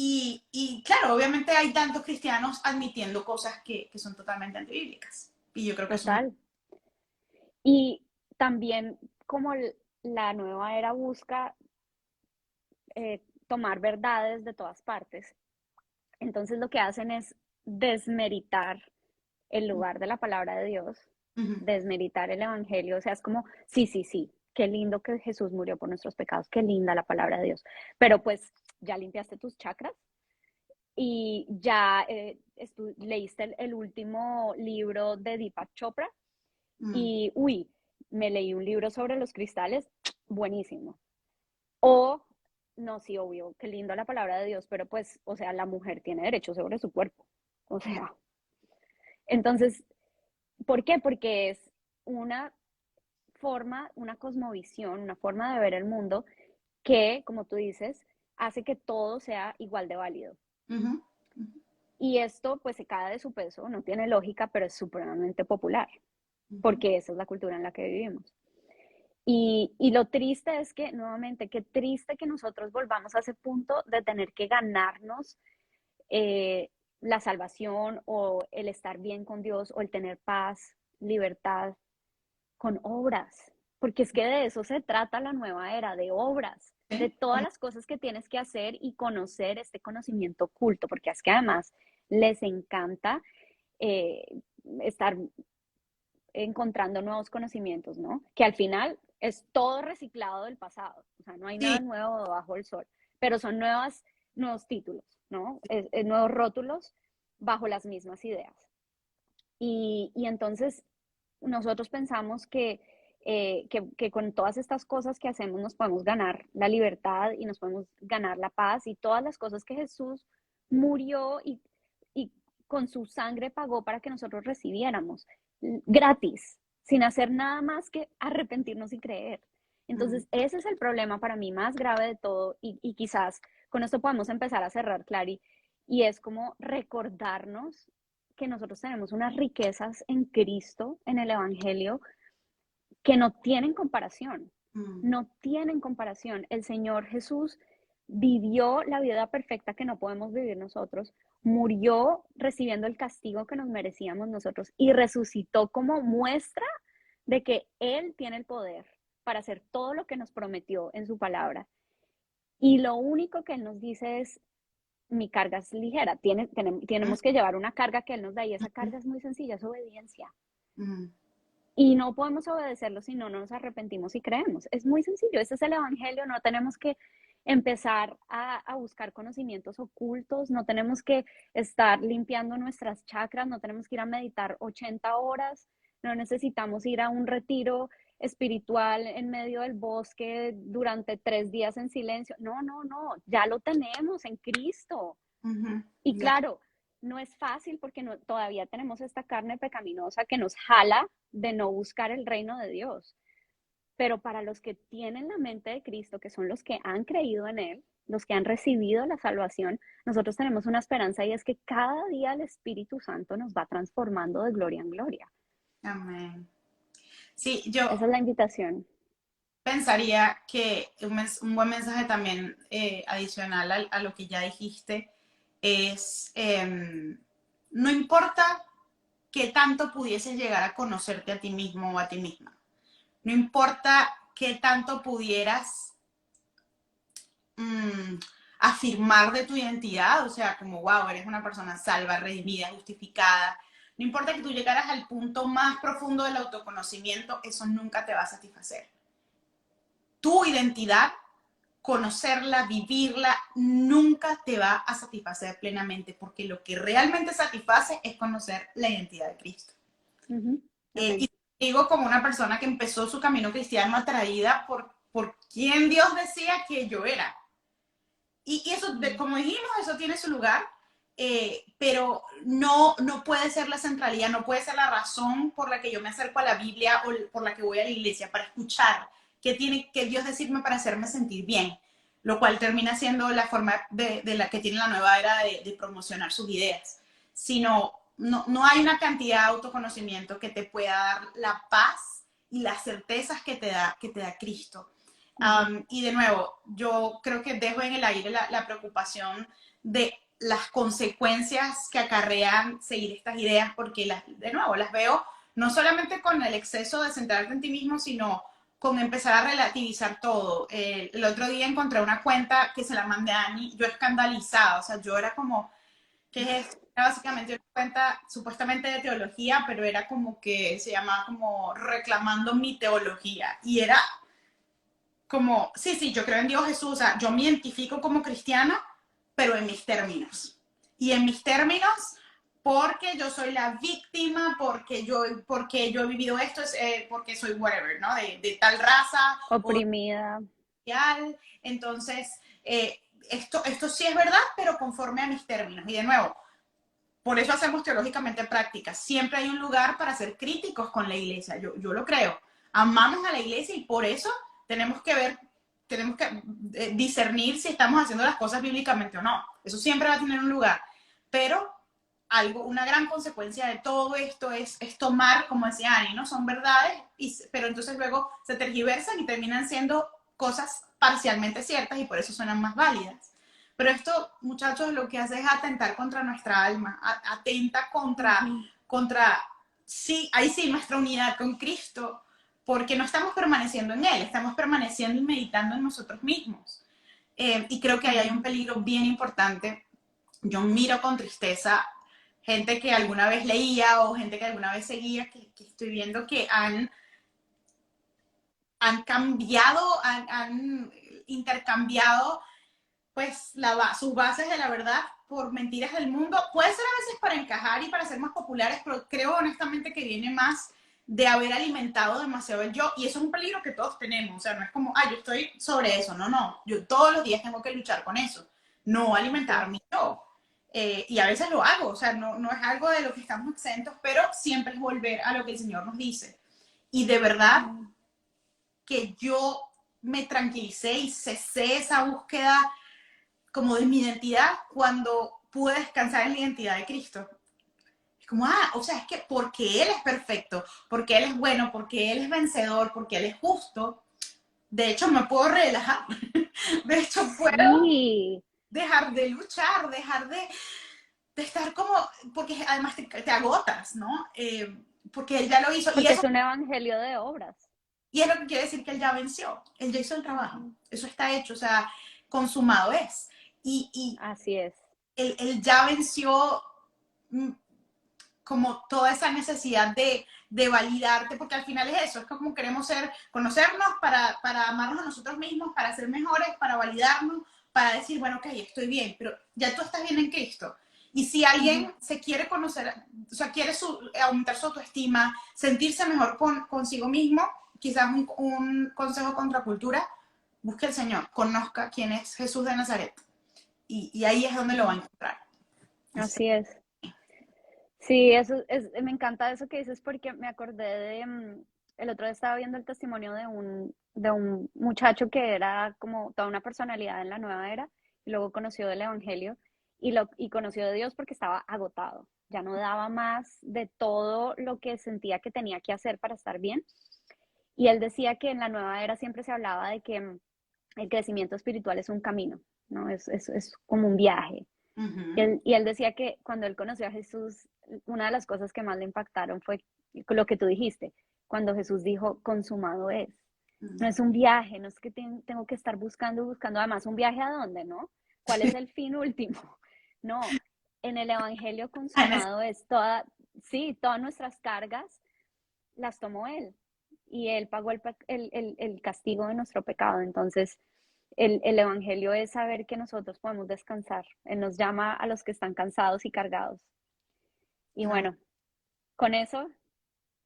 y claro, obviamente hay tantos cristianos admitiendo cosas que son totalmente antibíblicas. Y yo creo que eso es Total. Y también como la nueva era busca tomar verdades de todas partes, entonces lo que hacen es desmeritar el lugar de la palabra de Dios, uh -huh. desmeritar el evangelio, o sea, es como, sí, sí, sí. qué lindo que Jesús murió por nuestros pecados, qué linda la palabra de Dios. Pero pues ya limpiaste tus chakras y ya leíste el último libro de Deepak Chopra Mm, y, uy, me leí un libro sobre los cristales, buenísimo. O, no, sí, obvio, qué linda la palabra de Dios, pero pues, o sea, la mujer tiene derecho sobre su cuerpo. O mm, sea, entonces, ¿por qué? Porque es una forma, una cosmovisión, una forma de ver el mundo que, como tú dices, hace que todo sea igual de válido. ujú, ujú, Y esto pues se cae de su peso, no tiene lógica, pero es supremamente popular, ujú. porque esa es la cultura en la que vivimos. Y lo triste es que, nuevamente, qué triste que nosotros volvamos a ese punto de tener que ganarnos eh, la salvación o el estar bien con Dios o el tener paz, libertad con obras, porque es que de eso se trata la nueva era, de obras, de Sí, todas las cosas que tienes que hacer y conocer este conocimiento oculto, porque es que además les encanta eh, estar encontrando nuevos conocimimientos, ¿no? Que al final es todo reciclado del pasado, o sea, no hay nada sí, nuevo bajo el sol, pero son nuevos títulos, ¿no? Nuevos rótulos bajo las mismas ideas. Y entonces nosotros pensamos que con todas estas cosas que hacemos nos podemos ganar la libertad y nos podemos ganar la paz y todas las cosas que Jesús murió y con su sangre pagó para que nosotros recibiéramos gratis, sin hacer nada más que arrepentirnos y creer. mm, Entonces, ese es el problema para mí más grave de todo y quizás con esto podemos empezar a cerrar, Clary, y es como recordarnos que nosotros tenemos unas riquezas en Cristo, en el Evangelio, que no tienen comparación, mm, no tienen comparación. El Señor Jesús vivió la vida perfecta que no podemos vivir nosotros, murió recibiendo el castigo que nos merecíamos nosotros y resucitó como muestra de que Él tiene el poder para hacer todo lo que nos prometió en su palabra. Y lo único que Él nos dice es, mi carga es ligera, mm, tenemos que llevar una carga que Él nos da y esa mm, carga es muy sencilla, es obediencia. mm. Y no podemos obedecerlo si no nos arrepentimos y creemos. Es muy sencillo, ese es el Evangelio, no tenemos que empezar a buscar conocimientos ocultos, no tenemos que estar limpiando nuestras chakras, no tenemos que ir a meditar 80 horas, no necesitamos ir a un retiro espiritual en medio del bosque durante 3 días en silencio. No, no, no, ya lo tenemos en Cristo. Ujú, Y ya. claro, no es fácil porque todavía tenemos esta carne pecaminosa que nos jala de no buscar el reino de Dios. Pero para los que tienen la mente de Cristo, que son los que han creído en Él, los que han recibido la salvación, nosotros tenemos una esperanza y es que cada día el Espíritu Santo nos va transformando de gloria en gloria. Amén. Sí, yo Esa es la invitación. pensaría que un buen mensaje también adicional a lo que ya dijiste es, no importa qué tanto pudieses llegar a conocerte a ti mismo o a ti misma, no importa qué tanto pudieras mmm, afirmar de tu identidad, o sea, como, wow, eres una persona salva, redimida, justificada. No importa que tú llegaras al punto más profundo del autoconocimiento, eso nunca te va a satisfacer. Tu identidad, conocerla, vivirla, nunca te va a satisfacer plenamente, porque lo que realmente satisface es conocer la identidad de Cristo. Ujú. Y Amén. digo como una persona que empezó su camino cristiano atraída por quien Dios decía que yo era. Y eso, Mm. como dijimos, eso tiene su lugar, pero no puede ser la centralidad, no puede ser la razón por la que yo me acerco a la Biblia o por la que voy a la iglesia, para escuchar qué tiene que Dios decirme para hacerme sentir bien, lo cual termina siendo la forma de la que tiene la nueva era de promocionar sus ideas, sino no hay una cantidad de autoconocimiento que te pueda dar la paz y las certezas que te da Cristo. Ujú. Y de nuevo, yo creo que dejo en el aire la preocupación de las consecuencias que acarrean seguir estas ideas, porque de nuevo las veo no solamente con el exceso de centrarte en ti mismo, sino con empezar a relativizar todo. El otro día encontré una cuenta que se la mandé a Ani, yo escandalizada, o sea, yo era como, ¿qué es esto? Era básicamente una cuenta supuestamente de teología, pero era como que se llamaba como reclamando mi teología, y era como, sí, sí, yo creo en Dios Jesús, o sea, yo me identifico como cristiana, pero en mis términos. Y en mis términos, porque yo soy la víctima, porque yo he vivido esto, porque soy whatever, ¿no? De tal raza o Oprimida. social. Entonces, esto sí es verdad, pero conforme a mis términos. Y de nuevo, por eso hacemos teológicamente prácticas. Siempre hay un lugar para ser críticos con la iglesia. Yo lo creo. Amamos a la iglesia y por eso tenemos que ver, tenemos que discernir si estamos haciendo las cosas bíblicamente o no. Eso siempre va a tener un lugar. Pero una gran consecuencia de todo esto es tomar, como decía Ani, ¿no? Son verdades, pero entonces luego se tergiversan y terminan siendo cosas parcialmente ciertas y por eso suenan más válidas. Pero esto, muchachos, lo que hace es atentar contra nuestra alma, atenta Ujú. sí, ahí sí, nuestra unidad con Cristo, porque no estamos permaneciendo en Él, estamos permaneciendo y meditando en nosotros mismos. Y creo que ahí hay un Ujú. peligro bien importante. Yo miro con tristeza gente que alguna vez leía o gente que alguna vez seguía, que estoy viendo que han cambiado, han intercambiado pues sus bases de la verdad por mentiras del mundo. Puede ser a veces para encajar y para ser más populares, pero creo honestamente que viene más de haber alimentado demasiado el yo, y eso es un peligro que todos tenemos. O sea, no es como, yo estoy sobre eso, no, yo todos los días tengo que luchar con eso, no alimentar Sí. mi yo. Y a veces lo hago, o sea, no es algo de lo que estamos exentos, pero siempre es volver a lo que el Señor nos dice. Y de verdad Ujú. que yo me tranquilicé y cesé esa búsqueda como de mi identidad cuando pude descansar en la identidad de Cristo. Es como, o sea, es que porque Él es perfecto, porque Él es bueno, porque Él es vencedor, porque Él es justo, de hecho me puedo relajar, de hecho puedo Sí, dejar de luchar, dejar de estar como, porque además te agotas, ¿no? Porque Él ya lo hizo, porque es un evangelio de obras. y es lo que quiere decir que Él ya venció, Él ya hizo el trabajo, Ujú. eso está hecho, o sea, consumado es. Y Así es. él ya venció mm, como toda esa necesidad de validarte, porque al final es eso, es como queremos conocernos para amarnos a nosotros mismos, para ser mejores, para validarnos, para decir, bueno, ok, estoy bien, pero ya tú estás bien en Cristo. Y si Ujú. alguien se quiere conocer, o sea, quiere aumentar su autoestima, sentirse mejor consigo mismo, quizás un consejo contra cultura, busque al Señor, conozca quién es Jesús de Nazaret. Y ahí es donde lo va a Ujú. encontrar. Así es. Sí, eso es, me encanta eso que dices porque me acordé de, el otro día estaba viendo el testimonio de un muchacho que era como toda una personalidad en la nueva era y luego conoció el Evangelio y conoció de Dios porque estaba agotado, ya no daba más de todo lo que sentía que tenía que hacer para estar bien. Y él decía que en la nueva era siempre se hablaba de que el crecimiento espiritual es un camino, ¿no? Es como un viaje. Uh -huh. Y él decía que cuando él conoció a Jesús, una de las cosas que más le impactaron fue lo que tú dijiste, cuando Jesús dijo, consumado es. Uh No -huh. es un viaje, no es que tengo que estar buscando, además un viaje a dónde, ¿no? ¿Cuál es el fin último? No, en el Evangelio consumado es sí, todas nuestras cargas las tomó Él y Él pagó el castigo de nuestro pecado. Entonces, el Evangelio es saber que nosotros podemos descansar. Él nos llama a los que están cansados y cargados. Y bueno, con eso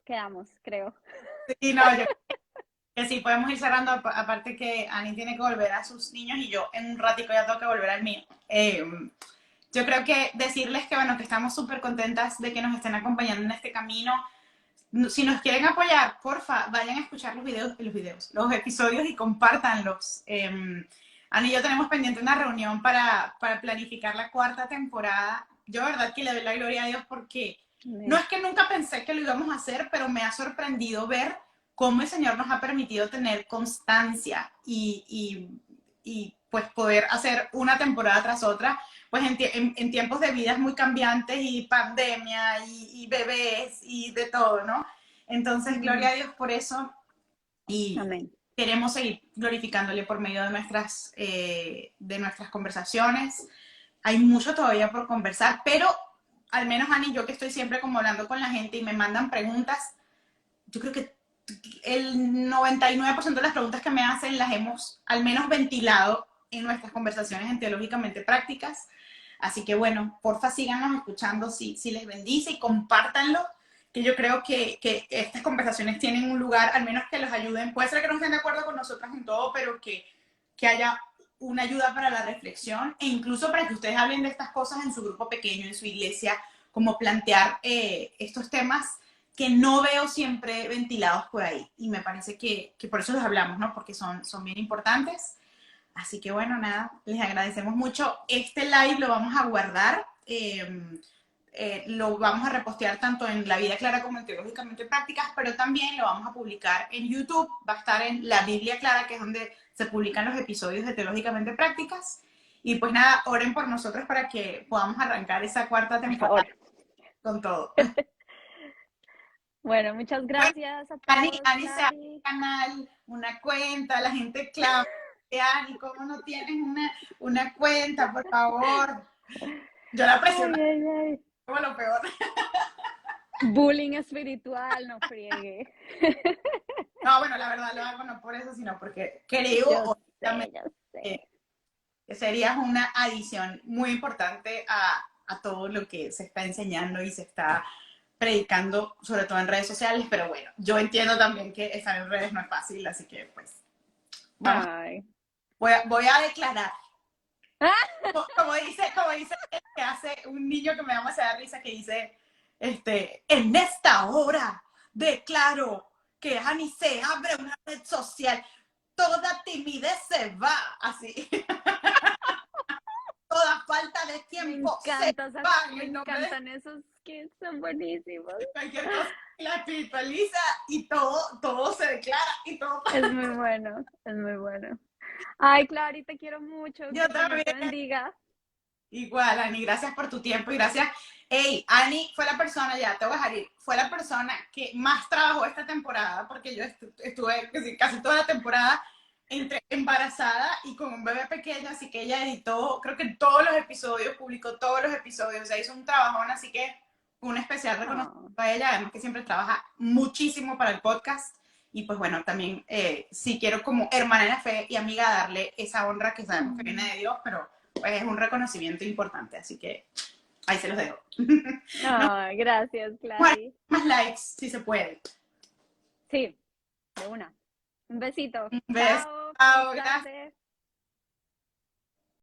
quedamos, creo. Sí, no, yo que sí, podemos ir cerrando, aparte que Ani tiene que volver a sus niños y yo en un ratico ya tengo que volver al mío. Yo creo que decirles que, bueno, que estamos súper contentas de que nos estén acompañando en este camino. Si nos quieren apoyar, porfa, vayan a escuchar los episodios y compártanlos. Ani y yo tenemos pendiente una reunión para planificar la cuarta temporada. Yo, de verdad, que le doy la gloria a Dios porque no Amén. es que nunca pensé que lo íbamos a hacer, pero me ha sorprendido ver cómo el Señor nos ha permitido tener constancia y pues poder hacer una temporada tras otra, pues en tiempos de vidas muy cambiantes y pandemia y bebés y de todo, ¿no? Entonces, gloria Mm, a Dios por eso y amén. queremos seguir glorificándole por medio de nuestras conversaciones. Hay mucho todavía por conversar, pero al menos Ani y yo que estoy siempre como hablando con la gente y me mandan preguntas, yo creo que el 99% de las preguntas que me hacen las hemos al menos ventilado en nuestras conversaciones en Teológicamente Prácticas. Así que bueno, porfa síganos escuchando si les bendice y compártanlo, que yo creo que estas conversaciones tienen un lugar, al menos que los ayuden. Puede ser que no estén de acuerdo con nosotras en todo, pero que haya una ayuda para la reflexión e incluso para que ustedes hablen de estas cosas en su grupo pequeño, en su iglesia, como plantear estos temas que no veo siempre ventilados por ahí. Y me parece que por eso los hablamos, ¿no? Porque son bien importantes. Así que bueno, nada, les agradecemos mucho. Este live lo vamos a guardar, lo vamos a repostear tanto en La Vida Clara como en Teológicamente Prácticas, pero también lo vamos a publicar en YouTube. Va a estar en La Biblia Clara, que es donde se publican los episodios de Teológicamente Prácticas. Y pues nada, oren por nosotros para que podamos arrancar esa cuarta Por favor. temporada con todo. Bueno, muchas Bueno, gracias a Ani, todos, Ani se abre un Clary. canal, una cuenta, la gente clama. Ani, ¿cómo no tienes una cuenta, por favor? Yo la presiono Ay, ay, ay. como lo peor. Bullying espiritual, no friegue. No, bueno, la verdad lo hago no por eso, sino porque Yo creo sé, honestamente yo sé. que sería una adición muy importante a todo lo que se está enseñando y se está predicando, sobre todo en redes sociales, pero bueno, yo entiendo también que estar en redes no es fácil, así que pues vamos, Ay. voy a declarar. Como dice que hace un niño que me da demasiada risa que dice, en esta hora declaro que Ani se abre una red social, toda timidez se va, así, toda falta de tiempo se va en Me el nombre de encantan esos que son buenísimos. cualquier cosa y la espiritualiza y todo se declara y todo pasa. Es muy bueno, es muy bueno. Ay, Clary, te quiero mucho, que Yo el Señor también. te bendiga. Igual, Ani, gracias por tu tiempo y gracias. Hey, Ani fue la persona, ya te voy a dejar ir, fue la persona que más trabajó esta temporada, porque yo estuve casi toda la temporada entre embarazada y con un bebé pequeño, así que ella editó, creo que todos los episodios, publicó todos los episodios, o sea, hizo un trabajón, así que un especial reconocimiento Oh, a ella, además que siempre trabaja muchísimo para el podcast. Y pues bueno, también sí quiero como hermana en la fe y amiga darle esa honra que sabemos que viene de Dios, pero pues es un reconocimiento importante, así que ahí se los dejo. No, ay, gracias, bueno, Clary. más likes, si se puede. Sí, de una. Un besito. Un beso, Chao, feliz chao, gracias. tarde.